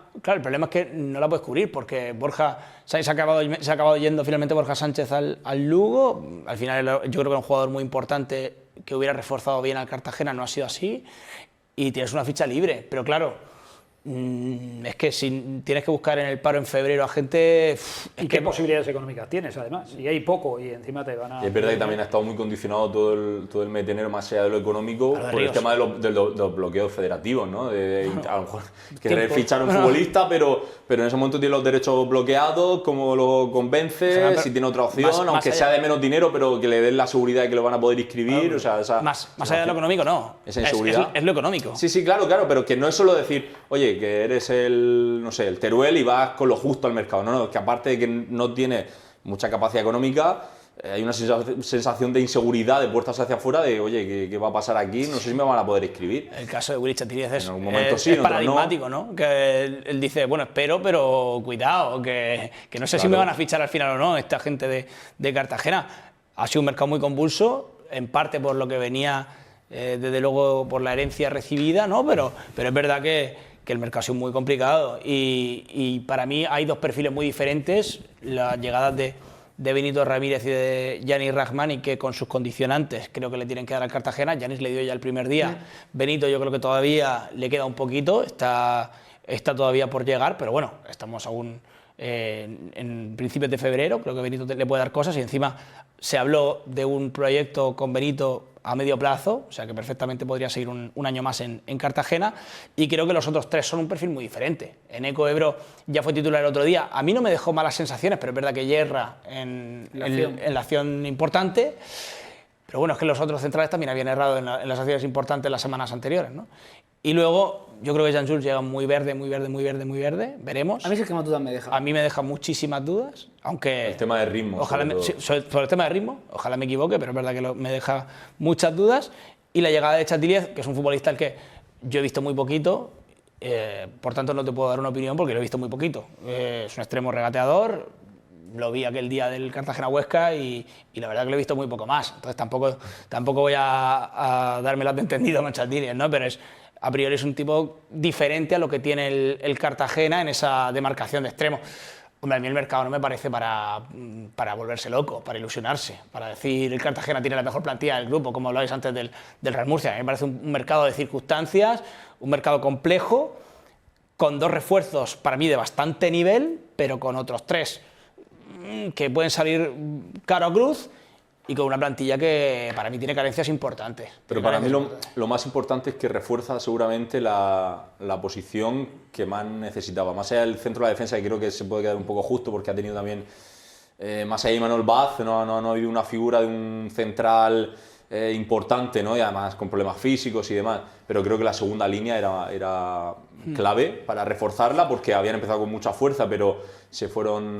es que no la puedes cubrir porque Borja se ha acabado yendo finalmente Borja Sánchez al Lugo. Al final yo creo que era un jugador muy importante que hubiera reforzado bien al Cartagena, no ha sido así y tienes una ficha libre, pero claro, es que si tienes que buscar en el paro en febrero a gente... ¿Y qué posibilidades económicas tienes, además? Y hay poco y encima te van a... Es verdad que también ha estado muy condicionado todo el mes de enero, más allá de lo económico, por el tema de los bloqueos federativos, ¿no? A lo mejor querer fichar a un futbolista, pero en ese momento tiene los derechos bloqueados, cómo lo convences, si tiene otra opción, aunque sea de menos dinero, pero que le den la seguridad de que lo van a poder inscribir. Más allá de lo económico, no. Esa inseguridad. Es lo económico. Sí, claro, pero que no es solo decir, oye, que eres el Teruel y vas con lo justo al mercado. No, que aparte de que no tiene mucha capacidad económica, hay una sensación de inseguridad de puertas hacia afuera de, oye, ¿qué va a pasar aquí? No sé si me van a poder inscribir. El caso de Willy Chatilíez es paradigmático, ¿no? Que él dice, bueno, espero, pero cuidado, que no sé si me van a fichar al final o no esta gente de Cartagena. Ha sido un mercado muy convulso, en parte por lo que venía, desde luego, por la herencia recibida, ¿no? Pero es verdad que el mercado ha sido muy complicado y para mí hay dos perfiles muy diferentes, las llegadas de Benito Ramírez y de Yanis Rahmani, que con sus condicionantes creo que le tienen que dar al Cartagena. Yanis le dio ya el primer día, Benito yo creo que todavía le queda un poquito, está todavía por llegar, pero bueno, estamos aún en principios de febrero, creo que Benito le puede dar cosas y encima se habló de un proyecto con Benito a medio plazo, o sea que perfectamente podría seguir un año más en Cartagena y creo que los otros tres son un perfil muy diferente. Eneco Ebro ya fue titular el otro día, a mí no me dejó malas sensaciones, pero es verdad que yerra en la acción importante, pero bueno, es que los otros centrales también habían errado en las acciones importantes las semanas anteriores, ¿no? Y luego yo creo que Jan Jules llega muy verde, veremos. A mí sí que más dudas me deja. A mí me deja muchísimas dudas, aunque... El tema de ritmo. Sobre el tema de ritmo, ojalá me equivoque, pero es verdad que me deja muchas dudas. Y la llegada de Chatilíez, que es un futbolista al que yo he visto muy poquito, por tanto no te puedo dar una opinión porque lo he visto muy poquito. Es un extremo regateador, lo vi aquel día del Cartagena-Huesca y la verdad que lo he visto muy poco más. Entonces tampoco voy a darme las de entendido con Chatilíez, ¿no? Pero a priori es un tipo diferente a lo que tiene el Cartagena en esa demarcación de extremo. Hombre, a mí el mercado no me parece para volverse loco, para ilusionarse, para decir el Cartagena tiene la mejor plantilla del grupo, como hablabais antes del Real Murcia. A mí me parece un mercado de circunstancias, un mercado complejo, con 2 refuerzos para mí de bastante nivel, pero con otros 3 que pueden salir caro a cruz, y con una plantilla que para mí tiene carencias importantes. Pero para mí lo más importante es que refuerza seguramente la posición que más necesitaba. Más allá del centro de la defensa, que creo que se puede quedar un poco justo porque ha tenido también, más allá de Manuel Vaz, no ha habido una figura de un central importante, ¿no? Y además con problemas físicos y demás. Pero creo que la segunda línea era clave para reforzarla, porque habían empezado con mucha fuerza, pero se fueron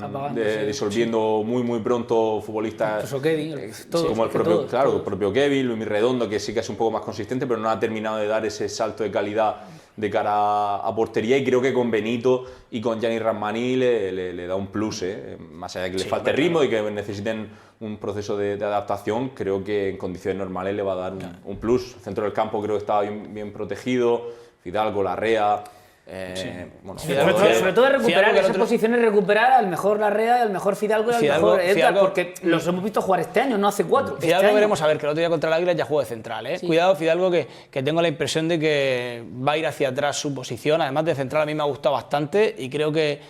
disolviendo muy pronto futbolistas. Incluso Kevin, como el propio Kevin, Luis Redondo, que sí que es un poco más consistente, pero no ha terminado de dar ese salto de calidad de cara a portería, y creo que con Benito y con Gianni Razzmani le da un plus, más allá de que le falte ritmo y que necesiten un proceso de adaptación, creo que en condiciones normales le va a dar un plus. El centro del campo creo que estaba bien protegido, Fidalgo, Larrea. Sobre todo de recuperar esas posiciones, recuperar al mejor Larrea, al mejor Fidalgo y al mejor Edgar, porque los hemos visto jugar este año, no hace 4. Fidalgo veremos a ver, que el otro día contra el Águila ya jugó de central. Sí. Cuidado Fidalgo, que tengo la impresión de que va a ir hacia atrás su posición. Además de central a mí me ha gustado bastante y creo que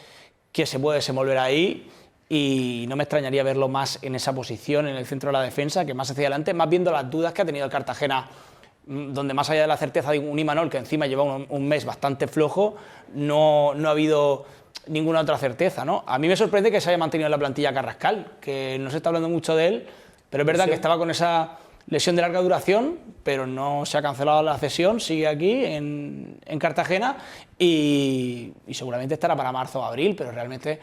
se puede desenvolver ahí, y no me extrañaría verlo más en esa posición, en el centro de la defensa, que más hacia adelante, más viendo las dudas que ha tenido el Cartagena, donde más allá de la certeza de un Imanol, que encima lleva un mes bastante flojo, no ha habido ninguna otra certeza, ¿no? A mí me sorprende que se haya mantenido en la plantilla Carrascal, que no se está hablando mucho de él, pero es verdad que estaba con esa lesión de larga duración, pero no se ha cancelado la cesión, sigue aquí en Cartagena, y seguramente estará para marzo o abril, pero realmente,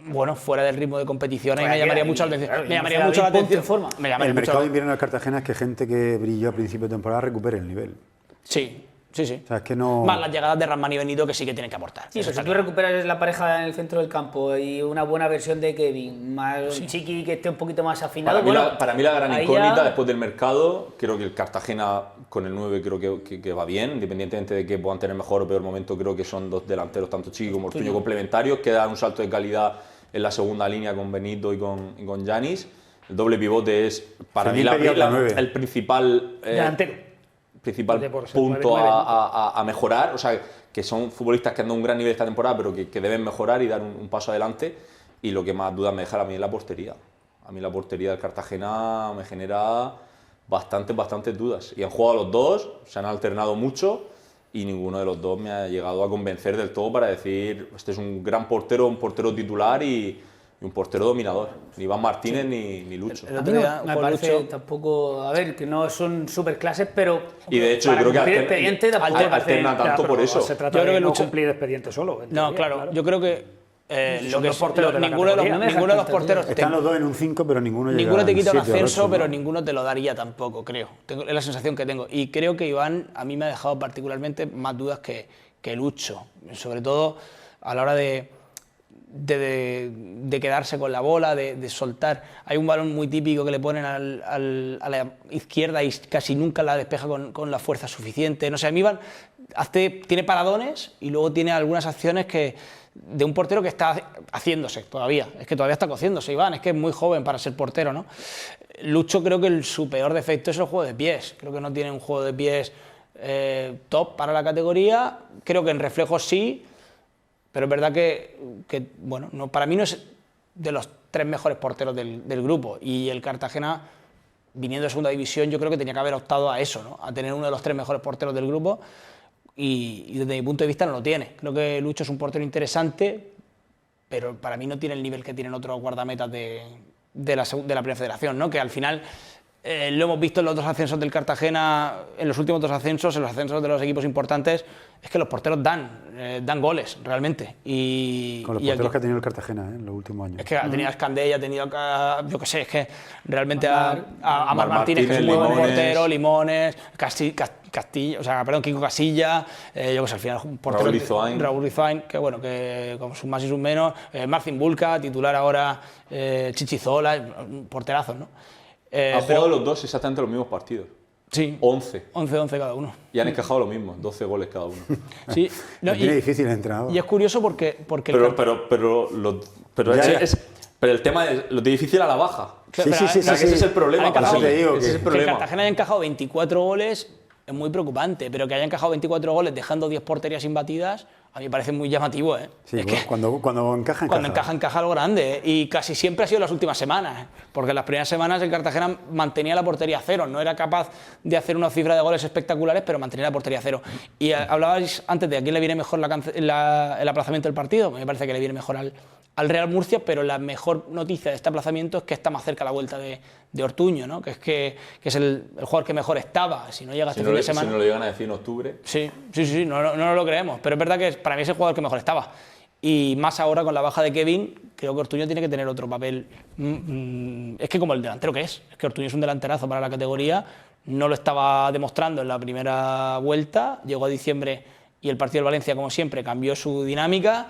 bueno, fuera del ritmo de competición, ahí me llamaría mucho la atención. Me llamaría mucho la atención. El mercado de invierno del Cartagena es que gente que brilló a principio de temporada recupere el nivel. Sí. O sea, es que no... Más las llegadas de Razzmani y Benito, que sí que tienen que aportar. Sí, pero si tú recuperas la pareja en el centro del campo y una buena versión de Kevin, más Chiqui que esté un poquito más afinado... Para mí la gran incógnita después del mercado, creo que el Cartagena con el 9 creo que va bien, independientemente de que puedan tener mejor o peor momento, creo que son 2 delanteros, tanto Chiqui como Ortuño, complementarios, que dan un salto de calidad en la segunda línea con Benito y con Yanis. El doble pivote es para mí el principal punto a mejorar, o sea, que son futbolistas que han dado un gran nivel esta temporada, pero que deben mejorar y dar un paso adelante. Y lo que más dudas me deja a mí es la portería. A mí la portería del Cartagena me genera bastantes dudas. Y han jugado los dos, se han alternado mucho, y ninguno de los dos me ha llegado a convencer del todo para decir, este es un gran portero, un portero titular y un portero dominador. Ni Iván Martínez ni Lucho. El otro día, me parece tampoco, a ver, que no son superclases, pero... Y de hecho yo creo que alterna tanto por eso. Se trata de no cumplir expediente solo. No, claro, yo creo que ninguno de los porteros... Están los dos en un 5, pero ninguno llega. Ninguno te quita un ascenso, pero ninguno te lo daría tampoco, creo. Es la sensación que tengo. Y creo que Iván a mí me ha dejado particularmente más dudas que Lucho. Sobre todo a la hora de quedarse con la bola, de soltar. Hay un balón muy típico que le ponen a la izquierda y casi nunca la despeja con la fuerza suficiente. No sé, a mí Iván tiene paradones y luego tiene algunas acciones de un portero que está haciéndose todavía. Es que todavía está cociéndose Iván, es que es muy joven para ser portero, ¿no? Lucho creo que su peor defecto es el juego de pies. Creo que no tiene un juego de pies top para la categoría. Creo que en reflejos sí, pero es verdad que bueno, para mí no es de los 3 mejores porteros del grupo, y el Cartagena, viniendo de segunda división, yo creo que tenía que haber optado a eso, ¿no? A tener uno de los 3 mejores porteros del grupo, y desde mi punto de vista no lo tiene. Creo que Lucho es un portero interesante, pero para mí no tiene el nivel que tienen otros guardametas de la Primera Federación, ¿no? Que al final lo hemos visto en los 2 ascensos del Cartagena, en los últimos 2 ascensos, en los ascensos de los equipos importantes, es que los porteros dan goles, realmente. Con los porteros que ha tenido el Cartagena en los últimos años. Es que ha tenido a Escandella, ha tenido yo qué sé, es que realmente a Mar Martínez, que es un muy buen portero, Limones, Kiko Casilla, yo que sé, al final un portero... Raúl Rizoain, que bueno, que con sus más y sus menos, Marcin Bulka, titular ahora, Chichizola, porterazos, ¿no? Han jugado los dos exactamente los mismos partidos. Sí, 11 cada uno. Y han encajado lo mismo, 12 goles cada uno. Sí, no, es difícil el entrenador. Y es curioso porque pero el tema es lo difícil a la baja. Sí, ese es el problema. Que Cartagena haya encajado 24 goles es muy preocupante, pero que haya encajado 24 goles dejando 10 porterías imbatidas, a mí me parece muy llamativo. Sí, cuando encaja lo grande. Y casi siempre ha sido las últimas semanas, porque en las primeras semanas el Cartagena mantenía la portería a cero, no era capaz de hacer una cifra de goles espectaculares, pero mantenía la portería a cero. Y hablabais antes de a quién le viene mejor el aplazamiento del partido. Me parece que le viene mejor al Real Murcia, pero la mejor noticia de este aplazamiento es que está más cerca la vuelta de Ortuño, ¿no? que es el jugador que mejor estaba. Si no llega este fin de semana... Si no lo llegan a decir en octubre... Sí, no lo creemos, pero es verdad que para mí es el jugador que mejor estaba. Y más ahora con la baja de Kevin, creo que Ortuño tiene que tener otro papel. Es que como el delantero que es que Ortuño es un delanterazo para la categoría, no lo estaba demostrando en la primera vuelta, llegó a diciembre y el partido del Valencia, como siempre, cambió su dinámica.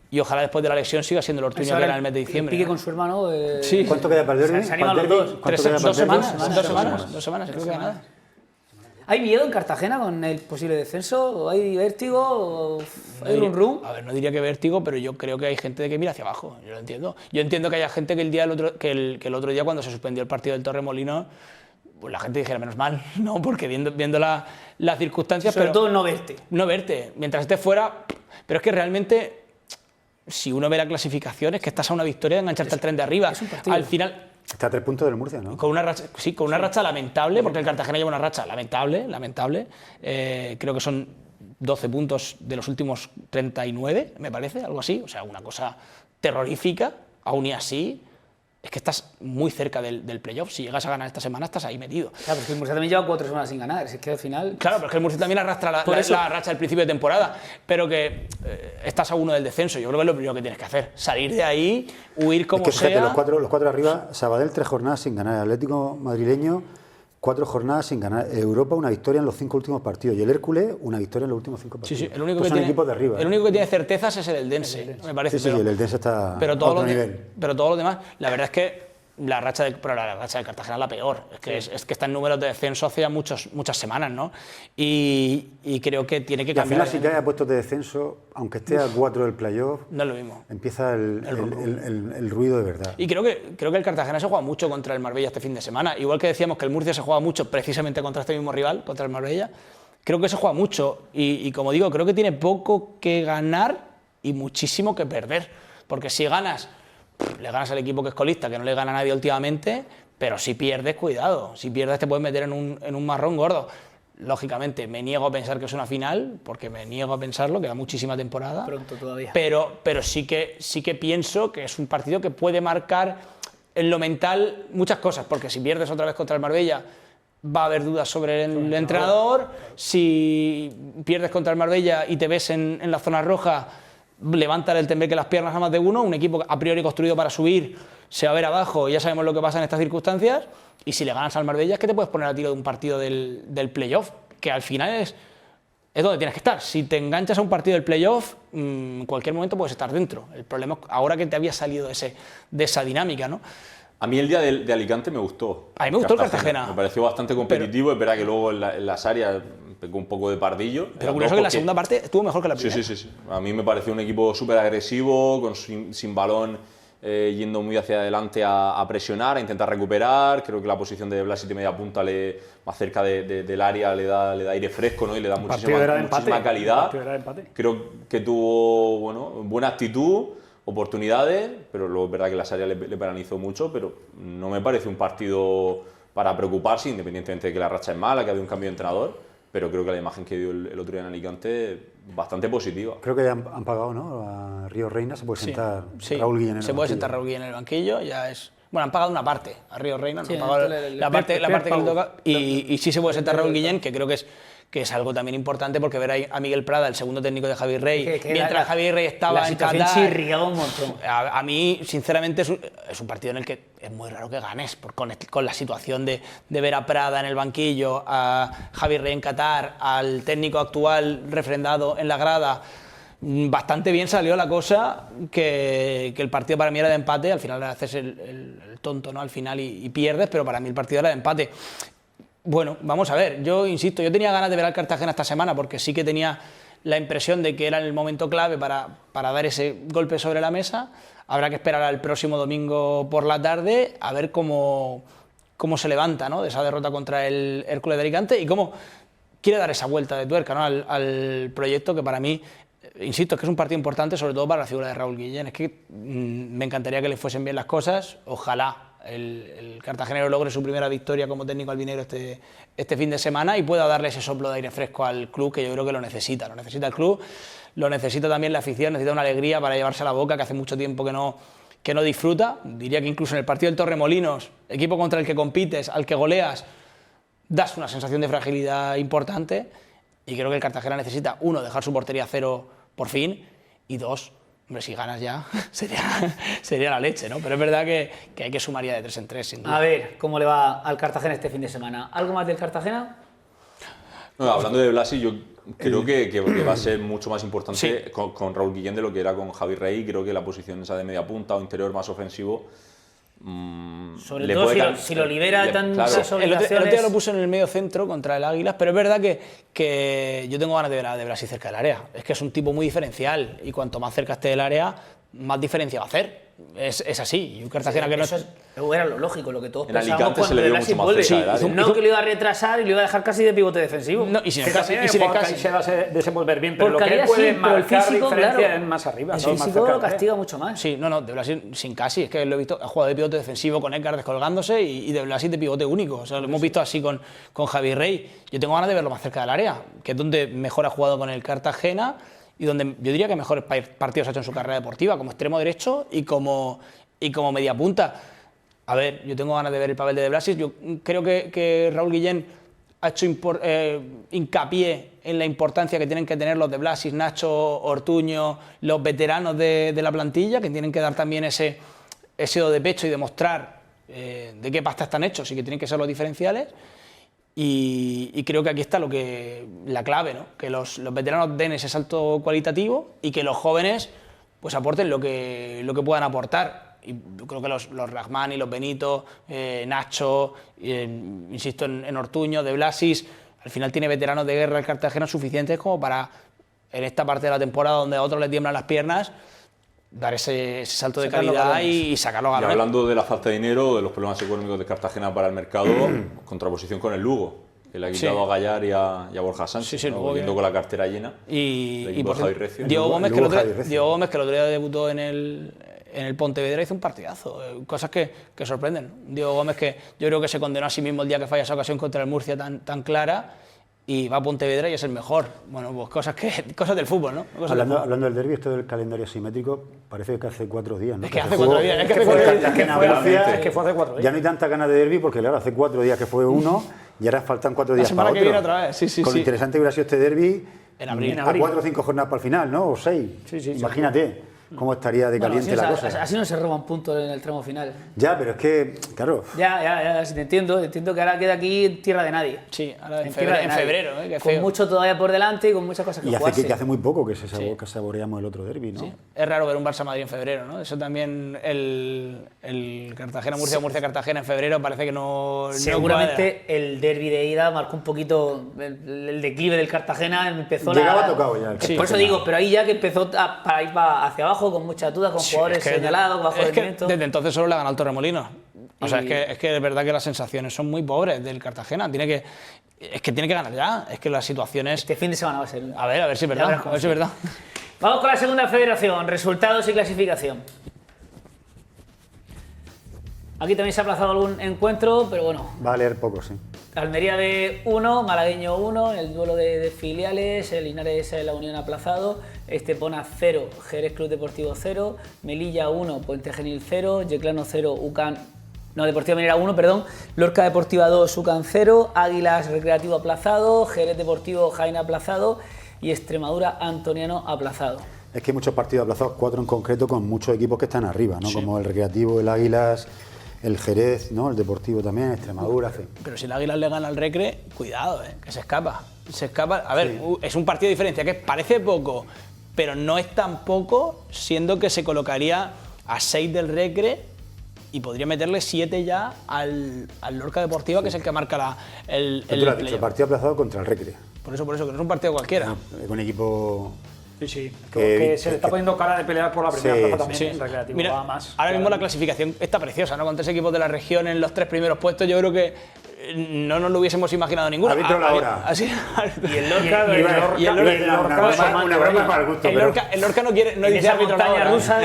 Y ojalá después de la lesión siga siendo el Ortuño que era en el mes de diciembre. Pique con su hermano. Sí. ¿Cuánto queda para el derbi? Se animan los dos. 2 semanas, creo que queda nada. ¿Hay miedo en Cartagena con el posible descenso? ¿Hay vértigo? ¿Hay rum? A ver, no diría que vértigo, pero yo creo que hay gente que mira hacia abajo. Yo lo entiendo. Yo entiendo que haya gente que el otro día, cuando se suspendió el partido del Torremolinos, pues la gente dijera menos mal, ¿no? Porque viendo las circunstancias. Sobre todo no verte. No verte. Mientras estés fuera. Pero es que realmente, si uno ve la clasificación, es que estás a una victoria de engancharte al tren de arriba. Al final. Está a 3 puntos del Murcia, ¿no? Con una racha lamentable, porque el Cartagena lleva una racha lamentable. Creo que son 12 puntos de los últimos 39, me parece, algo así. O sea, una cosa terrorífica. Aún y así, es que estás muy cerca del playoff. Si llegas a ganar esta semana, estás ahí metido. Claro, pero es que el Murcia también lleva 4 semanas sin ganar. Es que al final... Claro, pero es que el Murcia también arrastra la racha del principio de temporada. Pero que estás a uno del descenso. Yo creo que es lo primero que tienes que hacer. Salir de ahí, huir como es que, fíjate, sea... Los cuatro arriba, Sabadell 3 jornadas sin ganar. Atlético madrileño 4 jornadas sin ganar. Europa una victoria en los 5 últimos partidos. Y el Hércules una victoria en los últimos 5 partidos. Sí, el único que son equipos de arriba. El único que tiene certezas es el Eldense, me parece. Sí, el Eldense está a otro nivel. Pero todo lo demás, la verdad es que la racha del Cartagena es la peor. Es que está en números de descenso hace ya muchas semanas, ¿no? Y creo que tiene que cambiar. Al final, si cae a puestos de descenso, aunque esté a 4 del playoff, no es lo mismo. Empieza el ruido de verdad. Y creo que el Cartagena se juega mucho contra el Marbella este fin de semana. Igual que decíamos que el Murcia se juega mucho precisamente contra este mismo rival, contra el Marbella. Creo que se juega mucho. Y como digo, creo que tiene poco que ganar y muchísimo que perder. Porque si ganas, le ganas al equipo que es colista, que no le gana a nadie últimamente, pero si pierdes, cuidado. Si pierdes te puedes meter en un marrón gordo. Lógicamente, me niego a pensar que es una final, porque me niego a pensarlo, queda muchísima temporada. Pronto todavía. Pero sí que pienso que es un partido que puede marcar en lo mental muchas cosas, porque si pierdes otra vez contra el Marbella, va a haber dudas sobre el entrenador. Si pierdes contra el Marbella y te ves en la zona roja, levantar el tembleque las piernas a más de uno, un equipo a priori construido para subir se va a ver abajo, ya sabemos lo que pasa en estas circunstancias, y si le ganas al Marbella es que te puedes poner a tiro de un partido del playoff, que al final es donde tienes que estar. Si te enganchas a un partido del playoff, en cualquier momento puedes estar dentro. El problema es ahora que te había salido de esa dinámica, ¿no? A mí el día de Alicante me gustó. A mí me gustó el Cartagena. Me pareció bastante competitivo, es verdad que luego en las áreas pecó un poco de pardillo. Pero curioso que la segunda parte estuvo mejor que la primera. Sí. A mí me pareció un equipo súper agresivo, sin balón, yendo muy hacia adelante a presionar, a intentar recuperar. Creo que la posición de Blasi de media punta, más cerca del área, le da aire fresco, ¿no? Y le da muchísima calidad. Creo que tuvo buena actitud, oportunidades, pero luego es verdad que las áreas le penalizó mucho, pero no me parece un partido para preocuparse, independientemente de que la racha es mala, que ha habido un cambio de entrenador. Pero creo que la imagen que dio el otro día en Alicante bastante positiva. Creo que ya han pagado, ¿no? A Río Reina se puede sentar Raúl Guillén en el banquillo. Se puede sentar Raúl Guillén en el banquillo, ya es... Bueno, han pagado una parte a Río Reina, no han pagado la parte que le toca. Y sí se puede sentar Raúl Guillén, que creo que es algo también importante, porque ver a Miguel Prada, el segundo técnico de Javi Rey, mientras Javi Rey estaba en Qatar, chirriaba un montón. A mí, sinceramente, es un partido en el que es muy raro que ganes, con la situación de ver a Prada en el banquillo, a Javi Rey en Qatar, al técnico actual refrendado en la grada. Bastante bien salió la cosa, que el partido para mí era de empate. Al final haces el tonto, ¿no? Al final y pierdes, pero para mí el partido era de empate. Bueno, vamos a ver, yo insisto, yo tenía ganas de ver al Cartagena esta semana porque sí que tenía la impresión de que era el momento clave para dar ese golpe sobre la mesa. Habrá que esperar al próximo domingo por la tarde a ver cómo se levanta, ¿no?, de esa derrota contra el Hércules de Alicante y cómo quiere dar esa vuelta de tuerca, ¿no?, al proyecto, que para mí, insisto, es que es un partido importante, sobre todo para la figura de Raúl Guillén. Es que me encantaría que le fuesen bien las cosas. Ojalá el cartagenero logre su primera victoria como técnico albinegro este fin de semana y pueda darle ese soplo de aire fresco al club, que yo creo que lo necesita el club, lo necesita también la afición, necesita una alegría para llevarse a la boca, que hace mucho tiempo que no disfruta. Diría que incluso en el partido del Torremolinos, equipo contra el que compites, al que goleas, das una sensación de fragilidad importante, y creo que el Cartagena necesita, 1, dejar su portería a 0 por fin, y 2, hombre, si ganas ya sería la leche, ¿no? Pero es verdad que hay que sumar ya de 3 en 3, sin duda. A ver cómo le va al Cartagena este fin de semana. ¿Algo más del Cartagena? No, hablando de Blasi, yo creo que va a ser mucho más importante con Raúl Guillén de lo que era con Javi Rey. Creo que la posición esa de media punta o interior más ofensivo, sobre todo si lo libera tantas obligaciones. El otro día lo puso en el medio centro contra el Águilas, pero es verdad que yo tengo ganas de ver a De Blasi cerca del área. Es que es un tipo muy diferencial y cuanto más cerca esté del área, más diferencia va a hacer. Es así. Y un Cartagena que no eso era lo lógico, lo que todos pensábamos. En Alicante se le vio mucho más cerca. No que lo iba a retrasar y lo iba a dejar casi de pivote defensivo. No, y si le se va a desenvolver bien, pero lo que puede marcar diferencia es más arriba. El físico lo castiga mucho más. Sí, no, De Blasi sin casi, es que lo he visto, ha jugado de pivote defensivo con Edgar descolgándose y De Blasi de pivote único. O sea, lo hemos visto así con Javi Rey. Yo tengo ganas de verlo más cerca del área, que es donde mejor ha jugado con el Cartagena y donde yo diría que mejores partidos ha hecho en su carrera deportiva, como extremo derecho y como media punta. A ver, yo tengo ganas de ver el papel de De Blasi. Yo creo que Raúl Guillén ha hecho hincapié en la importancia que tienen que tener los De Blasi, Nacho, Ortuño, los veteranos de la plantilla, que tienen que dar también ese do de pecho y demostrar de qué pasta están hechos y que tienen que ser los diferenciales. Y creo que aquí está la clave, ¿no? Que los veteranos den ese salto cualitativo y que los jóvenes pues aporten lo que puedan aportar. Y yo creo que los Rahmani, los Benito, Nacho, insisto en Ortuño, De Blasi, al final tiene veteranos de guerra el Cartagena suficientes como para, en esta parte de la temporada donde a otros les tiemblan las piernas, dar ese salto de calidad y sacar los galones. Y hablando de la falta de dinero, de los problemas económicos de Cartagena para el mercado, contraposición con el Lugo, que le ha quitado a Gallar y a Borja Sánchez, ¿no? Volviendo con la cartera llena. Y por Javi Recio. Diego Gómez, que el otro día debutó en el Pontevedra, hizo un partidazo. Cosas que sorprenden. Diego Gómez, que yo creo que se condenó a sí mismo el día que falla esa ocasión contra el Murcia tan clara, y va a Pontevedra y es el mejor. Bueno, pues cosas del fútbol, ¿no? Hablando del derbi, esto del calendario simétrico, parece que hace 4 días, ¿no? Es que hace 4 días. Es que fue hace 4 días. Ya no hay tanta ganas de derbi porque, claro, hace 4 días que fue uno y ahora faltan 4 días para otro. La semana que viene otra vez, sí. Con lo interesante que hubiera sido este derbi en abril. A 4 o 5 jornadas para el final, ¿no? O 6. Sí, imagínate. ¿Cómo estaría de caliente la cosa? Así no se roban puntos en el tramo final. Ya, pero es que, claro... Ya, sí, te entiendo que ahora queda aquí tierra de nadie. Sí, ahora en febrero, qué feo. Con mucho todavía por delante y con muchas cosas que jugarse. Y hace muy poco que saboreamos el otro derbi, ¿no? Sí. Es raro ver un Barça-Madrid en febrero, ¿no? Eso también, el Cartagena-Murcia, Murcia-Cartagena en febrero parece que no... Seguramente el derbi de ida marcó un poquito el declive del Cartagena, empezó Llegaba tocado ya. Por eso digo, pero ahí ya que empezó para ir hacia abajo, con muchas dudas, con jugadores señalados, bajo rendimiento. Desde entonces solo le ha ganado el Torremolinos. O sea, es que es verdad que las sensaciones son muy pobres del Cartagena. Tiene que ganar ya. Es que las situaciones... Este fin de semana va a ser... A ver si es verdad. Vamos con la segunda federación, resultados y clasificación. Aquí también se ha aplazado algún encuentro, pero bueno. Va a leer poco, sí. Almería B 1, Malagueño 1, el duelo de filiales, el Linares La Unión aplazado, Estepona 0, Jerez Club Deportivo 0, Melilla 1, Puente Genil 0, Yeclano 0, Deportiva Minera 1, perdón, Lorca Deportiva 2, UCAN 0, Águilas Recreativo aplazado, Jerez Deportivo Jaén aplazado y Extremadura Antoniano aplazado. Es que hay muchos partidos aplazados, 4 en concreto, con muchos equipos que están arriba, ¿no? Sí. Como el Recreativo, el Águilas, el Jerez, ¿no? El Deportivo también, Extremadura, en fin. Pero si el Águilas le gana al Recre, cuidado, que se escapa. A ver, es un partido de diferencia que parece poco, pero no es tan poco, siendo que se colocaría a 6 del Recre y podría meterle 7 ya al Lorca Deportiva, que es el que marca el partido aplazado contra el Recre. Por eso, que no es un partido cualquiera. Con equipo... Sí, que se le está poniendo cara de pelear por la primera plaza también. Sí. Recreativo. Mira, más, ahora mismo la clasificación está preciosa, ¿no? Con 3 equipos de la región en los 3 primeros puestos, yo creo que no nos lo hubiésemos imaginado ninguno. Árbitro la hora. Y el Lorca... El Lorca no quiere... No dice árbitro la hora. Rusa de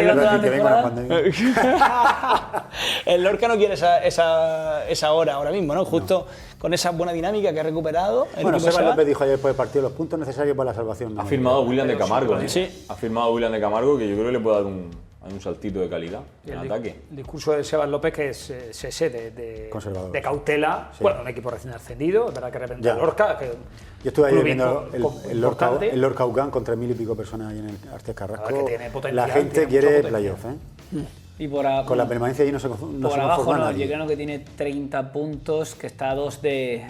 el Lorca no quiere esa hora ahora mismo, ¿no? Justo con esa buena dinámica que ha recuperado. Bueno, Sebas López dijo ayer después del partido los puntos necesarios para la salvación. Ha firmado William de Camargo. Sí. Ha firmado William de Camargo, que yo creo que le puede dar un saltito de calidad en ataque. El discurso de Sebas López, que es ese de cautela, sí. Bueno, un equipo recién ascendido, es verdad que repente el Lorca. Que yo estuve ayer viendo el Lorca UCAN contra 1000 y pico personas ahí en el Artes Carrasco. La gente quiere playoff, Y con la permanencia allí no se por abajo no, yo creo que tiene 30 puntos, que está a 2 de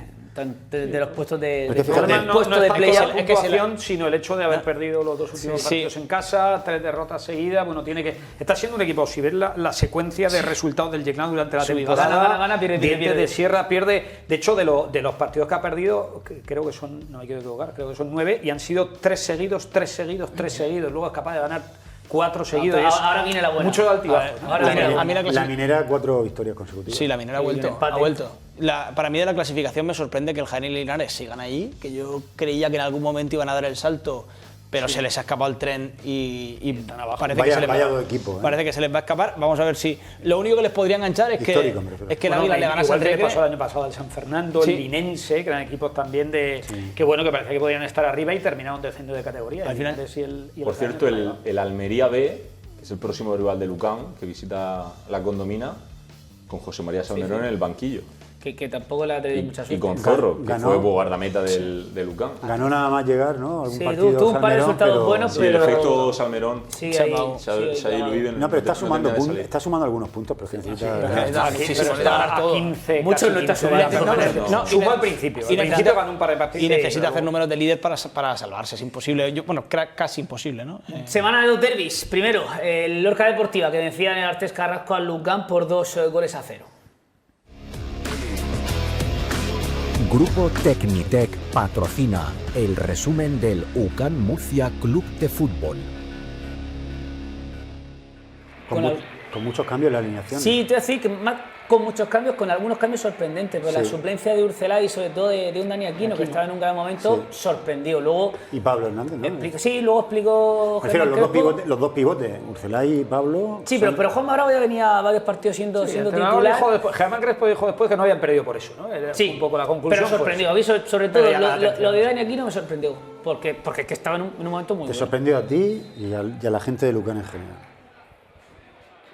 los puestos de playoff, sino el hecho de haber perdido los 2 últimos partidos en casa, 3 derrotas seguidas. Bueno, está siendo un equipo, si ves la secuencia de resultados del Yeclán durante la temporada, gana, pierde. De Sierra pierde. De hecho, de los partidos que ha perdido, creo que son, no me quiero equivocar, creo que son 9, y han sido 3 seguidos. Luego es capaz de ganar 4 seguidos. Ahora viene la buena. Mucho de altibajo. La Minera 4 victorias consecutivas. Sí, la Minera ha vuelto. Para mí de la clasificación me sorprende que el Jaén y Linares sigan allí, que yo creía que en algún momento iban a dar el salto, pero se les ha escapado el tren y parece que se les va a escapar. Vamos a ver si... Lo único que les podría enganchar es que el Águila le ganase al Recre. Pasó el año pasado al San Fernando, el Linense, que eran equipos también que bueno, que parecía que podían estar arriba y terminaron descendiendo de categoría. Al final, por cierto, el Almería B, que es el próximo rival de Lucán, que visita la Condomina, con José María Salmerón en el banquillo. Que tampoco le ha tenido mucha suerte. Y con Zorro, que fue guardameta de Lucán. Ganó nada más llegar, ¿no? Algún partido tuvo un par de resultados buenos, pero... el efecto Salmerón se ha diluido en... No, pero está sumando algunos puntos, pero necesita... a 15, muchos no está sumando. Sumó al principio. Y necesita ganar un par de partidos. Y necesita hacer números de líder para salvarse. Es imposible. Bueno, casi imposible, ¿no? Semana de 2 derbis. Primero, el Lorca Deportiva, que vencía en el Artes Carrasco al Lucán por 2-0. Grupo Tecnitec patrocina el resumen del UCAN Murcia Club de Fútbol. Con muchos cambios en la alineación. Sí, te voy a decir que con muchos cambios, con algunos cambios sorprendentes, pero la suplencia de Urcelay y sobre todo de un Dani Aquino, que estaba en un gran momento, sorprendió. Luego, y Pablo Hernández, ¿no? Luego explicó... los dos pivotes, Urcelay y Pablo... Sí, pero Juanma Bravo ya venía varios partidos siendo titular. Germán Crespo dijo después que no habían perdido por eso, ¿no? Era un poco la conclusión. Pero sorprendió, sobre todo lo de Dani Aquino me sorprendió, porque es que estaba en un momento muy bueno. Te sorprendió a ti y a la gente de Lucán en general.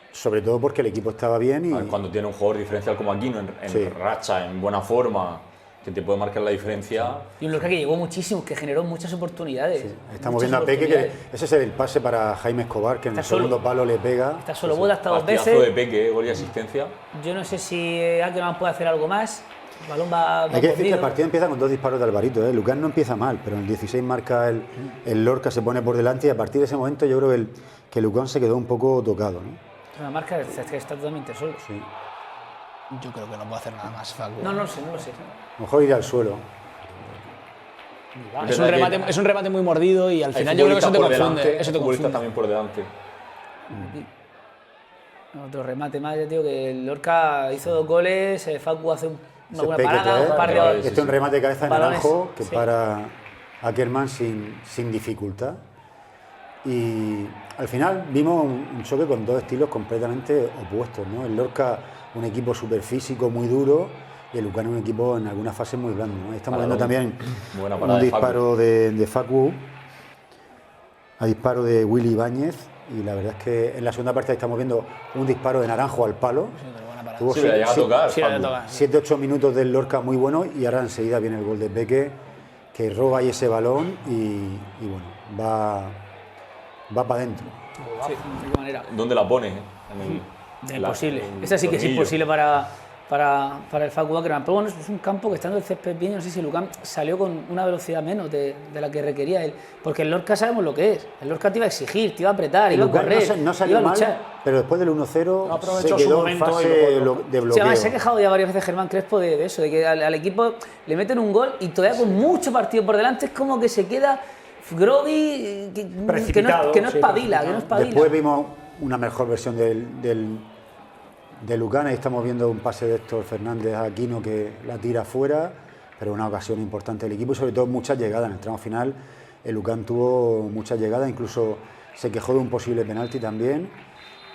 Sobre todo porque el equipo estaba bien y... Cuando tiene un jugador diferencial como Aquino, en racha, en buena forma, que te puede marcar la diferencia... Y un Lorca que llegó muchísimo, que generó muchas oportunidades. Sí. Estamos viendo a Peque, que ese es el pase para Jaime Escobar, que en el segundo palo le pega. Está solo boda hasta 2 veces. Partidazo de Peque, gol y asistencia. Yo no sé si Ackerman puede hacer algo más. El balón va Hay que decir que el partido empieza con 2 disparos de Alvarito. Lucán no empieza mal, pero en el 16 marca el Lorca, se pone por delante y a partir de ese momento yo creo que Lucán se quedó un poco tocado, ¿no? Una marca que está totalmente solo. Sí. Yo creo que no puede hacer nada más, Facu. No lo sé. A lo mejor ir al suelo. Es un remate muy mordido y al final yo creo que eso te confunde. Eso te confunde también por delante. Otro remate más, ya digo que el Lorca hizo 2 goles, Facu hace una buena parada, un par de... Este es un remate de cabeza de Naranjo que para Ackerman sin dificultad. Y al final vimos un choque con 2 estilos completamente opuestos, ¿no? El Lorca, un equipo súper físico, muy duro, y el Lucán, un equipo en algunas fases muy blando, ¿no? Estamos viendo también un disparo de Facu, a disparo de Willy Ibáñez, y la verdad es que en la segunda parte estamos viendo un disparo de Naranjo al palo. Tuvo 7-8 minutos del Lorca muy bueno, y ahora enseguida viene el gol de Peque, que roba ahí ese balón y bueno, va para adentro. Sí, de qué manera. ¿Dónde la pone? Imposible. Esa sí que es imposible para para el Facu Ackerman. Pero bueno, es un campo que estando el césped bien, no sé si Lucán salió con una velocidad menos de la que requería él. Porque el Lorca sabemos lo que es. El Lorca te iba a exigir, te iba a apretar, iba a correr, no salió iba a luchar. mal, pero después del 1-0 se quedó en fase de bloqueo. Sí, además, se ha quejado ya varias veces Germán Crespo de eso, de que al equipo le meten un gol y todavía con mucho partido por delante es como que se queda groggy, que no espabila. Después vimos una mejor versión de Lucán. Ahí estamos viendo un pase de Héctor Fernández a Aquino que la tira fuera, pero una ocasión importante del equipo y sobre todo muchas llegadas. En el tramo final el Lucán tuvo muchas llegadas, incluso se quejó de un posible penalti también.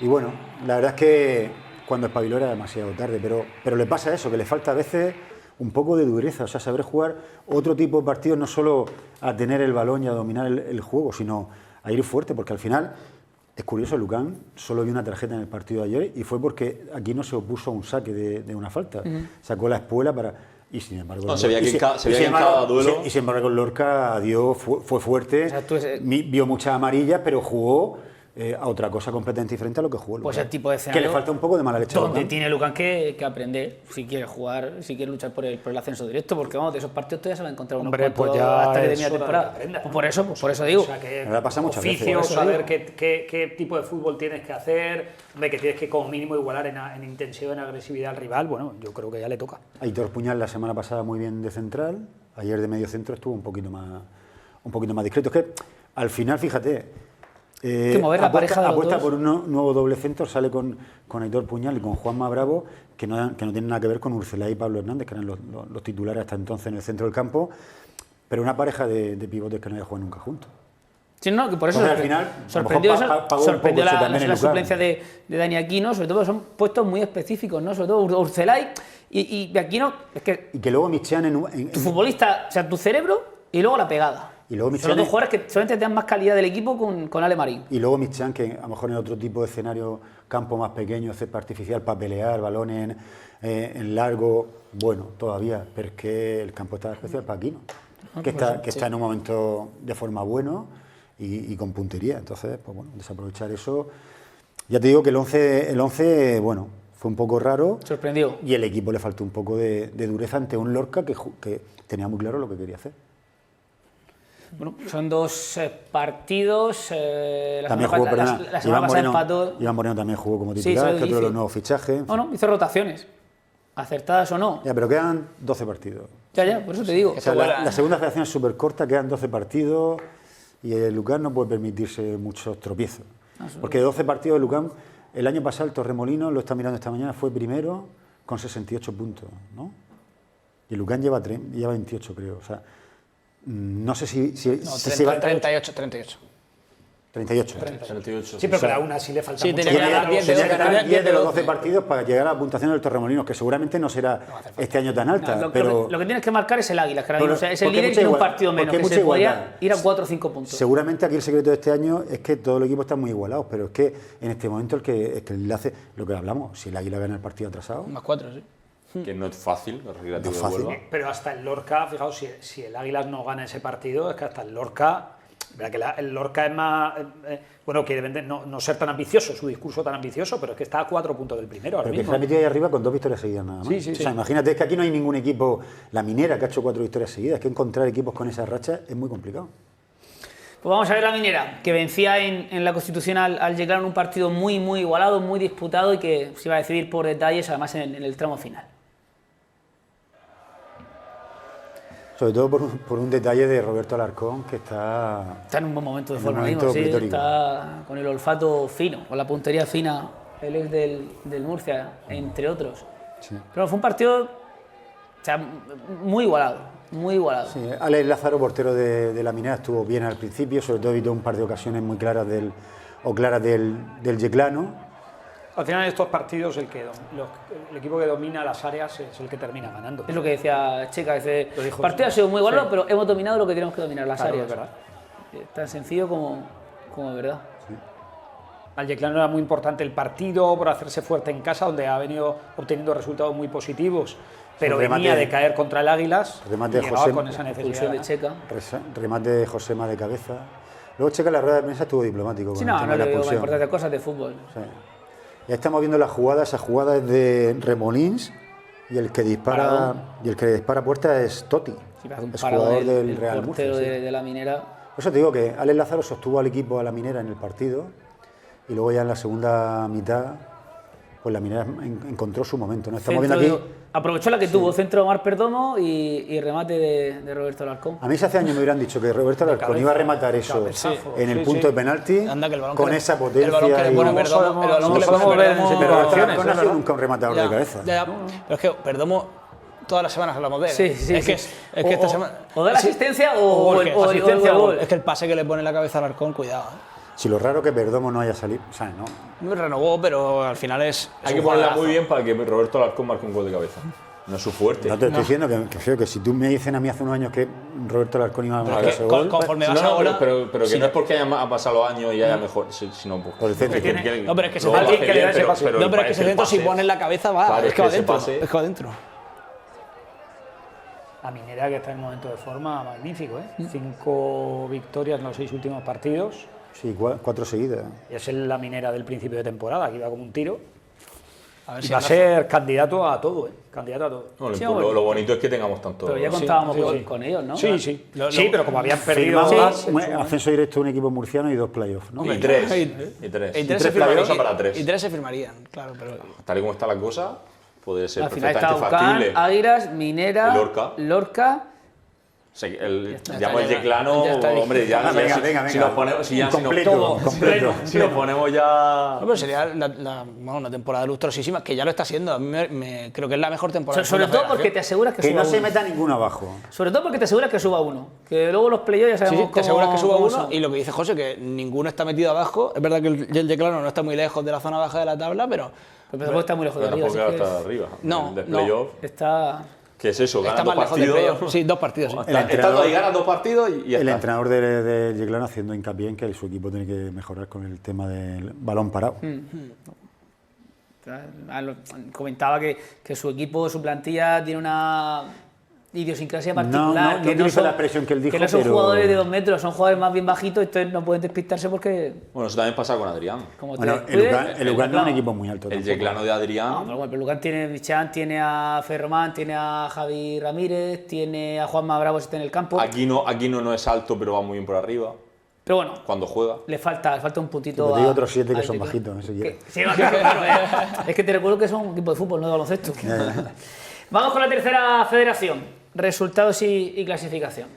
Y bueno, la verdad es que cuando espabiló era demasiado tarde, pero le pasa eso, que le falta a veces un poco de dureza, o sea, saber jugar otro tipo de partidos, no solo a tener el balón y a dominar el juego, sino a ir fuerte, porque al final... Es curioso, Lucán solo vio una tarjeta en el partido de ayer y fue porque aquí no se opuso a un saque de una falta. Sacó la espuela para... Y sin embargo... se veía que en cada duelo... Y sin embargo el Lorca fue fuerte, vio muchas amarillas, pero jugó a otra cosa completamente diferente a lo que jugó Lucán. Pues el tipo de escenario... Que le falta un poco de mala leche. Donde tiene Lucán que aprender si quiere jugar, si quiere luchar por el ascenso directo, porque vamos, de esos partidos todavía se va a encontrar unos cuantos hasta que termine la temporada. Pues por eso digo. O sea, que pasa muchas veces. Saber qué tipo de fútbol tienes que hacer, que tienes que como mínimo igualar en intensidad, en agresividad al rival, bueno, yo creo que ya le toca. Aitor Puñal la semana pasada muy bien de central, ayer de medio centro estuvo un poquito más discreto. Es que al final, fíjate... apuesta por un nuevo doble centro, sale con Aitor Puñal y con Juanma Bravo, que no tienen nada que ver con Urcelay y Pablo Hernández, que eran los titulares hasta entonces en el centro del campo, pero una pareja de pivotes que no había jugado nunca juntos. Sí, no, que por eso al final sorprendió la suplencia de Dani Aquino, sobre todo porque son puestos muy específicos, ¿no? Sobre todo Urcelay y Aquino, es que... Y que luego Michan tu futbolista, o sea, tu cerebro y luego la pegada. Y luego son los dos jugadores que solamente te dan más calidad del equipo con Ale Marín. Y luego Michan, que a lo mejor en otro tipo de escenario, campo más pequeño, césped artificial para pelear, balones en largo, bueno, todavía, pero es que el campo está especial para Aquino, que está en un momento de forma bueno y con puntería. Entonces, pues bueno, desaprovechar eso. Ya te digo que el 11 bueno, fue un poco raro. Sorprendió. Y el equipo le faltó un poco de dureza ante un Lorca que tenía muy claro lo que quería hacer. Bueno, son dos partidos. También jugó, la semana pasada empató. Iván Moreno también jugó como titular, que otro de los nuevos fichajes. No, hizo rotaciones. Acertadas o no. Ya, pero quedan 12 partidos. Ya, por eso te digo. O sea, la segunda federación es súper corta, quedan 12 partidos y el Lucán no puede permitirse muchos tropiezos. Porque de 12 partidos el Lucán, el año pasado el Torremolinos, lo está mirando esta mañana, fue primero con 68 puntos, ¿no? Y el Lucán lleva 28, creo. O sea, no sé si 38. 38. Sí, pero aún así le falta mucho. Tenía que ganar 10 de los 12 partidos para llegar a la puntuación del Torremolinos, que seguramente no será este año tan alta. Pero lo que tienes que marcar es el Águila, que o sea, es el líder y tiene un partido menos, que se podría ir a 4 o 5 puntos. Seguramente aquí el secreto de este año es que todo el equipo está muy igualado, pero es que en este momento el que hace lo que hablamos, si el Águila gana el partido atrasado... Más 4, sí. Que no es fácil, no es fácil. Pero hasta el Lorca, fijaos, si el Águilas no gana ese partido, es que hasta el Lorca, verdad que el Lorca es más, bueno, quiere no ser tan ambicioso, su discurso tan ambicioso, pero es que está a 4 puntos del primero ahora mismo. Pero que está metido ahí arriba con 2 victorias seguidas nada más. Sí. O sea, imagínate, es que aquí no hay ningún equipo, la Minera, que ha hecho 4 victorias seguidas, es que encontrar equipos con esa racha es muy complicado. Pues vamos a ver la Minera, que vencía en la Constitucional al llegar a un partido muy igualado, muy disputado y que se iba a decidir por detalles, además en el tramo final. Sobre todo por un detalle de Roberto Alarcón, que está en un buen momento de forma mismo, sí, está con el olfato fino, con la puntería fina, él es del Murcia, entre otros. Sí. Pero fue un partido muy igualado, muy igualado. Sí, Alex Lázaro, portero de la Minera, estuvo bien al principio, sobre todo evitó un par de ocasiones muy claras del Yeclano. Al final de estos partidos el equipo que domina las áreas es el que termina ganando. Es lo que decía Checa, el partido ha sido muy igualado, pero hemos dominado lo que tenemos que dominar, las áreas. Es verdad. Tan sencillo como es verdad. Sí. Al Yeclano era muy importante el partido por hacerse fuerte en casa, donde ha venido obteniendo resultados muy positivos, pero venía de caer contra el Águilas y llegaba con esa necesidad de Checa. Remate de Josema de cabeza. Luego Checa en la rueda de prensa estuvo diplomático. Sí, no le digo importantes cosas de fútbol. Sí. Ya estamos viendo la jugada, esa jugada es de Remolins, Y el que dispara a puerta es Totti, es jugador del Real Murcia. De la Minera. Por eso te digo que Alex Lázaro sostuvo al equipo a la Minera en el partido y luego ya en la segunda mitad pues la Minera encontró su momento, ¿no? Estamos viendo aquí... Aprovechó la que tuvo, centro de Omar Perdomo y remate de Roberto Alarcón. A mí hace años me hubieran dicho que Roberto Alarcón iba a rematar eso en el punto de penalti con esa potencia. El balón que le pone Perdomo, pero Alarcón no ha sido nunca un rematador de cabeza. Pero es que Perdomo todas las semanas hablamos de él. Sí. Es que esta semana... O da la asistencia o el gol. Es que el pase que le pone en la cabeza a Alarcón, cuidado. Si lo raro que Perdomo no haya salido, o sea, no. No renovó, pero al final es... Hay que ponerla muy bien para que Roberto Alarcón marque un gol de cabeza. No es su fuerte. No te estoy diciendo que si tú me dices a mí hace unos años que Roberto Alarcón iba a marcar ese gol... Conforme vas ahora... Pero que no es porque hayan pasado los años y haya mejor, sino por el centro. No, pero es que ese centro... No, pero es que ese centro si pone en la cabeza va, es que va dentro. Es que va dentro. La Minera, que está en un momento de forma magnífico, ¿eh? 5 victorias en los 6 últimos partidos. Sí, 4 seguidas. Y es la Minera del principio de temporada, que iba como un tiro. A ver si va a ser candidato a todo, ¿eh? Candidato a todo. No, lo bonito es que tengamos tanto... Pero ya contábamos con ellos, ¿no? Sí. Sí, pero como habían perdido... Ascenso directo a un equipo murciano y 2 playoffs, ¿no? Y 3. Y 3 se firmarían, claro, pero... Tal y como está la cosa, puede ser al final perfectamente está factible. Ucán, Águilas, Minera, Lorca. O sea, llamo el Yeclano, hombre, ya venga. Si nos ponemos, si nos ponemos ya... No, pero sería una temporada lustrosísima, que ya lo está siendo. A mí creo que es la mejor temporada. Sobre todo porque te aseguras que suba no se uno. meta ninguno abajo. Sobre todo porque te aseguras que suba uno. Que luego los playoffs ya sabemos te aseguras que suba uno. Y lo que dice José, que ninguno está metido abajo. Es verdad que el Yeclano no está muy lejos de la zona baja de la tabla, pero tampoco está muy lejos de arriba. Tampoco está arriba. No, de playoff. Está... ¿Qué es eso? Está Ganas 2 partidos. Sí, 2 partidos. Sí. Estando ahí, ganas 2 partidos y el entrenador de Yeclano haciendo hincapié en que su equipo tiene que mejorar con el tema del balón parado. Comentaba que su equipo, su plantilla tiene una idiosincrasia particular. No utiliza la expresión que él dijo, que no son jugadores de 2 metros, son jugadores más bien bajitos, entonces no pueden despistarse porque... Bueno, eso también pasa con Adrián. El Ucán no es un equipo muy alto. El Yeclano de Adrián... No, pero bueno, el Ucán tiene a Bichán, tiene a Ferromán, tiene a Javi Ramírez, tiene a Juanma Bravo, está en el campo. Aquí no es alto, pero va muy bien por arriba. Pero bueno, cuando juega. Le falta un puntito. Te digo otros 7 que son bajitos, no sé qué. Sí, claro. Es que te recuerdo que son un equipo de fútbol, no de baloncesto. Vamos con la tercera federación. Resultados y clasificación.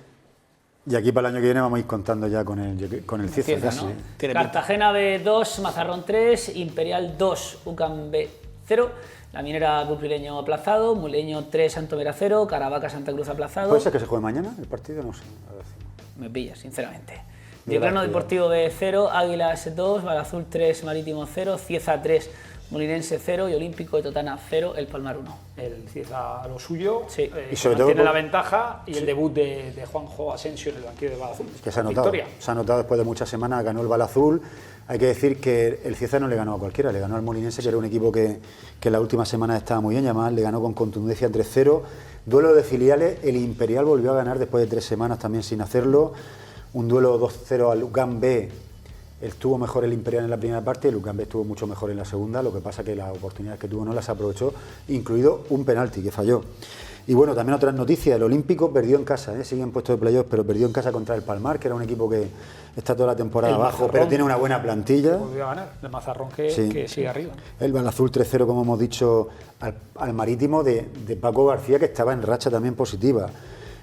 Y aquí para el año que viene vamos a ir contando ya con el Cieza casi. ¿No? Cartagena B 2, Mazarrón 3, Imperial 2, UCAM B 0, La Minera Club Lireño aplazado, Muleño 3, Santomera 0, Caravaca Santa Cruz aplazado. ¿Puede ser que se juegue mañana el partido? No sé. A ver si... Me pillas, sinceramente. Yeclano Deportivo B 0, Águilas 2, Balazul 3, Marítimo 0, Cieza 3, Molinense 0 y Olímpico de Totana 0, el Palmar 1. El Cieza a lo suyo, sí. Y sobre todo tiene la ventaja y el debut de Juanjo Asensio en el banquillo de Balazul. Que se ha notado después de muchas semanas, ganó el Balazul. Hay que decir que el Cieza no le ganó a cualquiera, le ganó al Molinense, que era un equipo que en la última semana estaba muy bien, y además le ganó con contundencia 3-0. Duelo de filiales, el Imperial volvió a ganar después de 3 semanas también sin hacerlo. Un duelo 2-0 al UCAM B. Estuvo mejor el Imperial en la primera parte, el UCAM B estuvo mucho mejor en la segunda, lo que pasa que las oportunidades que tuvo no las aprovechó, incluido un penalti que falló. Y bueno, también otras noticias, el Olímpico perdió en casa, sigue en puesto de playoff, pero perdió en casa contra el Palmar, que era un equipo que está toda la temporada abajo, pero tiene una buena plantilla. Volvió a ganar, el Mazarrón que sigue arriba. El Balazul 3-0, como hemos dicho, al Marítimo de Paco García, que estaba en racha también positiva.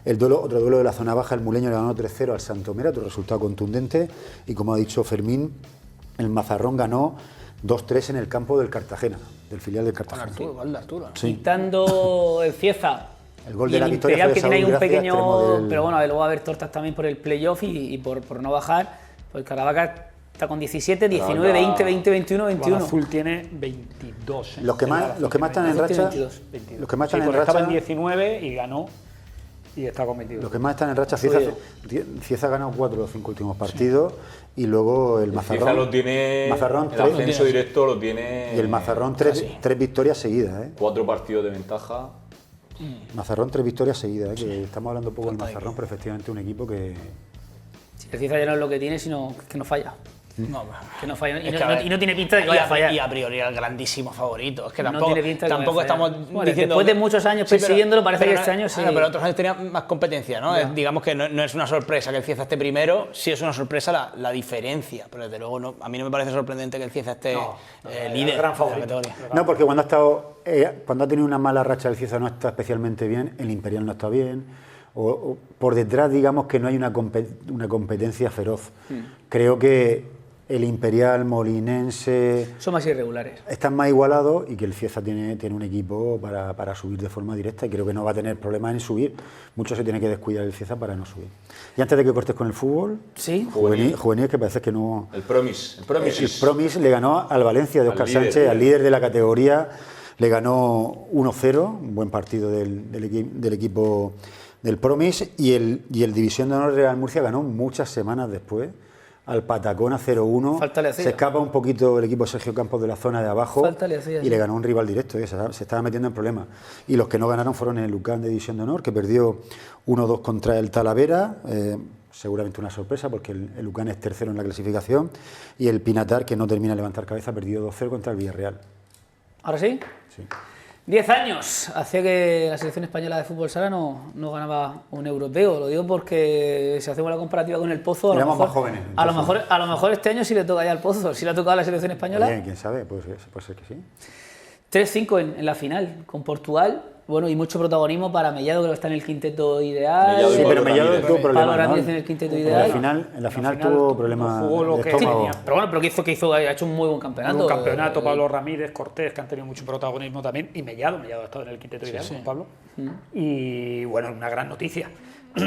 Otro duelo de la zona baja, el Muleño le ganó 3-0 al Santomera, otro resultado contundente. Y como ha dicho Fermín, el Mazarrón ganó 2-3 en el campo del Cartagena, del filial del Cartagena. Gol de Arturo. Sí. Quitando el Cieza. El gol de la victoria fue de Saúl, que tiene ahí un pequeño... del... Pero bueno, luego va a haber tortas también por el playoff y por no bajar. Pues Caravaca está con 17, 19, 20, 20, 21, 21. El Azul tiene 22. Los que más están en racha... 22. Los que más están en racha... Estaba en 19 y ganó. Y está con 22. Los que más están en racha, Cieza ha ganado 4 de los 5 últimos partidos, y luego el Mazarrón. Cieza lo tiene, el ascenso directo lo tiene. Y el Mazarrón 3 victorias seguidas. 4 partidos de ventaja. Mazarrón 3 victorias seguidas, que estamos hablando poco del Mazarrón, pero efectivamente un equipo que... Sí, el Cieza ya no es lo que tiene, sino que no falla. No, que no falla. Y no tiene pinta de que vaya a fallar. Y a priori era el grandísimo favorito. Es que tampoco, no tiene pinta de tampoco estamos diciendo... Después de muchos años persiguiéndolo, parece que este año sí. Pero otros años tenía más competencia, ¿no? Digamos que no es una sorpresa que el Cieza esté primero, sí es una sorpresa la diferencia. Pero desde luego a mí no me parece sorprendente que el Cieza esté líder gran de la categoría. No, porque cuando ha tenido una mala racha el Cieza no está especialmente bien, el Imperial no está bien, o por detrás digamos que no hay una competencia feroz. Creo que el Imperial, Molinense... Son más irregulares. Están más igualados y que el Cieza tiene un equipo para subir de forma directa y creo que no va a tener problemas en subir. Mucho se tiene que descuidar el Cieza para no subir. Y antes de que cortes con el fútbol, ¿sí? juvenil que parece que no... El Promis le ganó al Valencia de Óscar Sánchez, al líder de la categoría, le ganó 1-0, un buen partido del equipo del Promis, y el División de Honor Real Murcia ganó muchas semanas después al Patacona 0-1, se escapa un poquito el equipo Sergio Campos de la zona de abajo y le ganó un rival directo, se estaba metiendo en problemas. Y los que no ganaron fueron el Lucan de División de Honor, que perdió 1-2 contra el Talavera, seguramente una sorpresa porque el Lucan es tercero en la clasificación, y el Pinatar, que no termina de levantar cabeza, perdió 2-0 contra el Villarreal. ¿Ahora sí? Sí. 10 años hacía que la selección española de fútbol sala no ganaba un europeo. Lo digo porque si hacemos la comparativa con el Pozo, a lo mejor, más jóvenes, a lo mejor este año sí le toca ya al Pozo, sí le ha tocado a la selección española. Oye, quién sabe, puede ser que sí. 3-5 en la final con Portugal. Bueno, y mucho protagonismo para Mellado, creo que está en el quinteto ideal. Sí, pero Mellado tuvo problemas, Pablo Ramírez en el quinteto ideal. En la final tuvo problemas de estómago. Pero bueno, ha hecho un muy buen campeonato. Un campeonato, Pablo Ramírez, Cortés, que han tenido mucho protagonismo también, y Mellado ha estado en el quinteto ideal con Pablo. Y bueno, una gran noticia.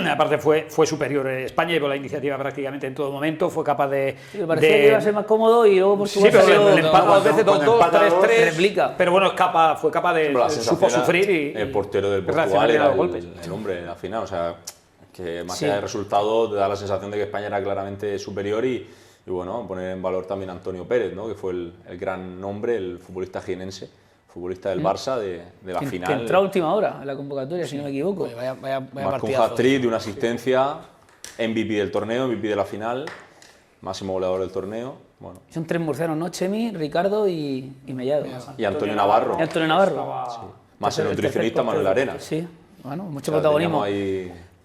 Aparte fue superior España, llevó la iniciativa prácticamente en todo momento, fue capaz de... parecía que iba a ser más cómodo y luego Portugal pero el empate dos veces, 2-2, 3-3, replica. Pero bueno, fue capaz de... supo sufrir y... El portero del Portugal era el hombre en la final, o sea, que más allá del resultado te da la sensación de que España era claramente superior y bueno, poner en valor también a Antonio Pérez, ¿no? Que fue el gran nombre, el futbolista jienense, futbolista del Barça de la final. Que entró a última hora en la convocatoria, si no me equivoco. Marcó un hat-trick de una asistencia, MVP del torneo, MVP de la final, máximo goleador del torneo. Bueno. Son 3 murcianos, ¿no? Chemi, Ricardo y Mellado. Y Antonio Navarro. Sí. Más el nutricionista Manuel Arena. Sí, bueno, mucho protagonismo.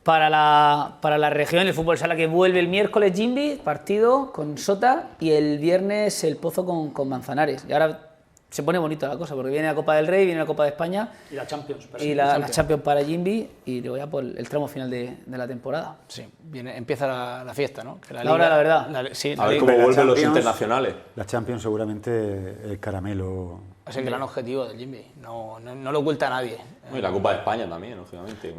Para la región, el fútbol sala que vuelve el miércoles Jimby, partido con Sota, y el viernes el Pozo con Manzanares. Y ahora se pone bonito la cosa, porque viene la Copa del Rey, viene la Copa de España y la Champions. Y la Champions para Jimby, y luego ya por el tramo final de la temporada. Sí, empieza la fiesta, ¿no? Que la hora de la verdad. A ver cómo vuelven los internacionales. La Champions seguramente el caramelo... Es el gran objetivo del Jimby, no lo oculta a nadie. Y la Copa de España también, lógicamente.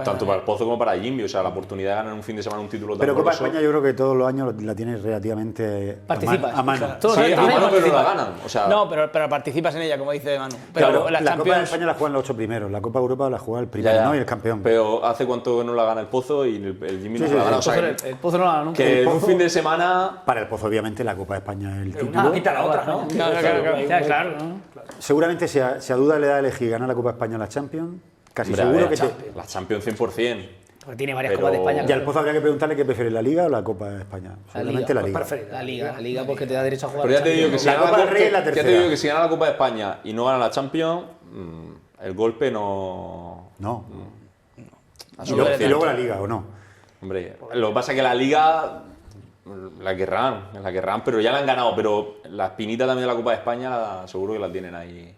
Tanto para el Pozo como para Jimby, o sea, la oportunidad de ganar un fin de semana un título tan Pero Copa de glorioso. España yo creo que todos los años la tienes relativamente a mano. Sí, a mano, pero no la ganan. O sea, no, pero participas en ella, como dice Manu. Pero claro, la Copa de España la juegan los 8 primeros, la Copa de Europa la juega el primero, ¿no? Y el campeón. Pero ¿hace cuánto no la gana el Pozo y el Jimby no la gana? O sea, el Pozo no la gana nunca. Que en un fin de semana... Para el Pozo, obviamente, la Copa de España es el título. Una quita la otra, ¿no? Claro. Seguramente si a duda le da a elegir ganar la Copa de España o la Champions, casi seguro que la Champions 100%. Porque tiene varias Copas de España. Y al Pozo habría que preguntarle qué prefiere, la Liga o la Copa de España. Seguramente la Liga. La Liga porque te da derecho a jugar. Pero ya te digo que si la Copa del Rey es la tercera. Ya te digo que si gana la Copa de España y no gana la Champions, el golpe no... Y luego la Liga, ¿o no? Hombre, lo que pasa es que la Liga la querrán, pero ya la han ganado. Pero la espinita también de la Copa de España seguro que la tienen ahí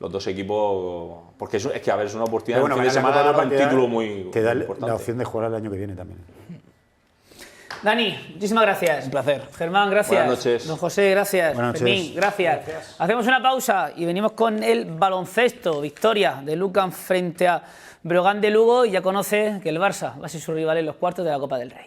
los dos equipos, porque es que a ver, es una oportunidad de fin de semana para un título muy te da importante. La opción de jugar el año que viene también. Dani, muchísimas gracias. Un placer. Germán, gracias. Buenas noches. Don José, gracias. Fermín, gracias. Hacemos una pausa y venimos con el baloncesto. Victoria de Lucan frente a Breogán de Lugo, y ya conoce que el Barça va a ser su rival en los cuartos de la Copa del Rey.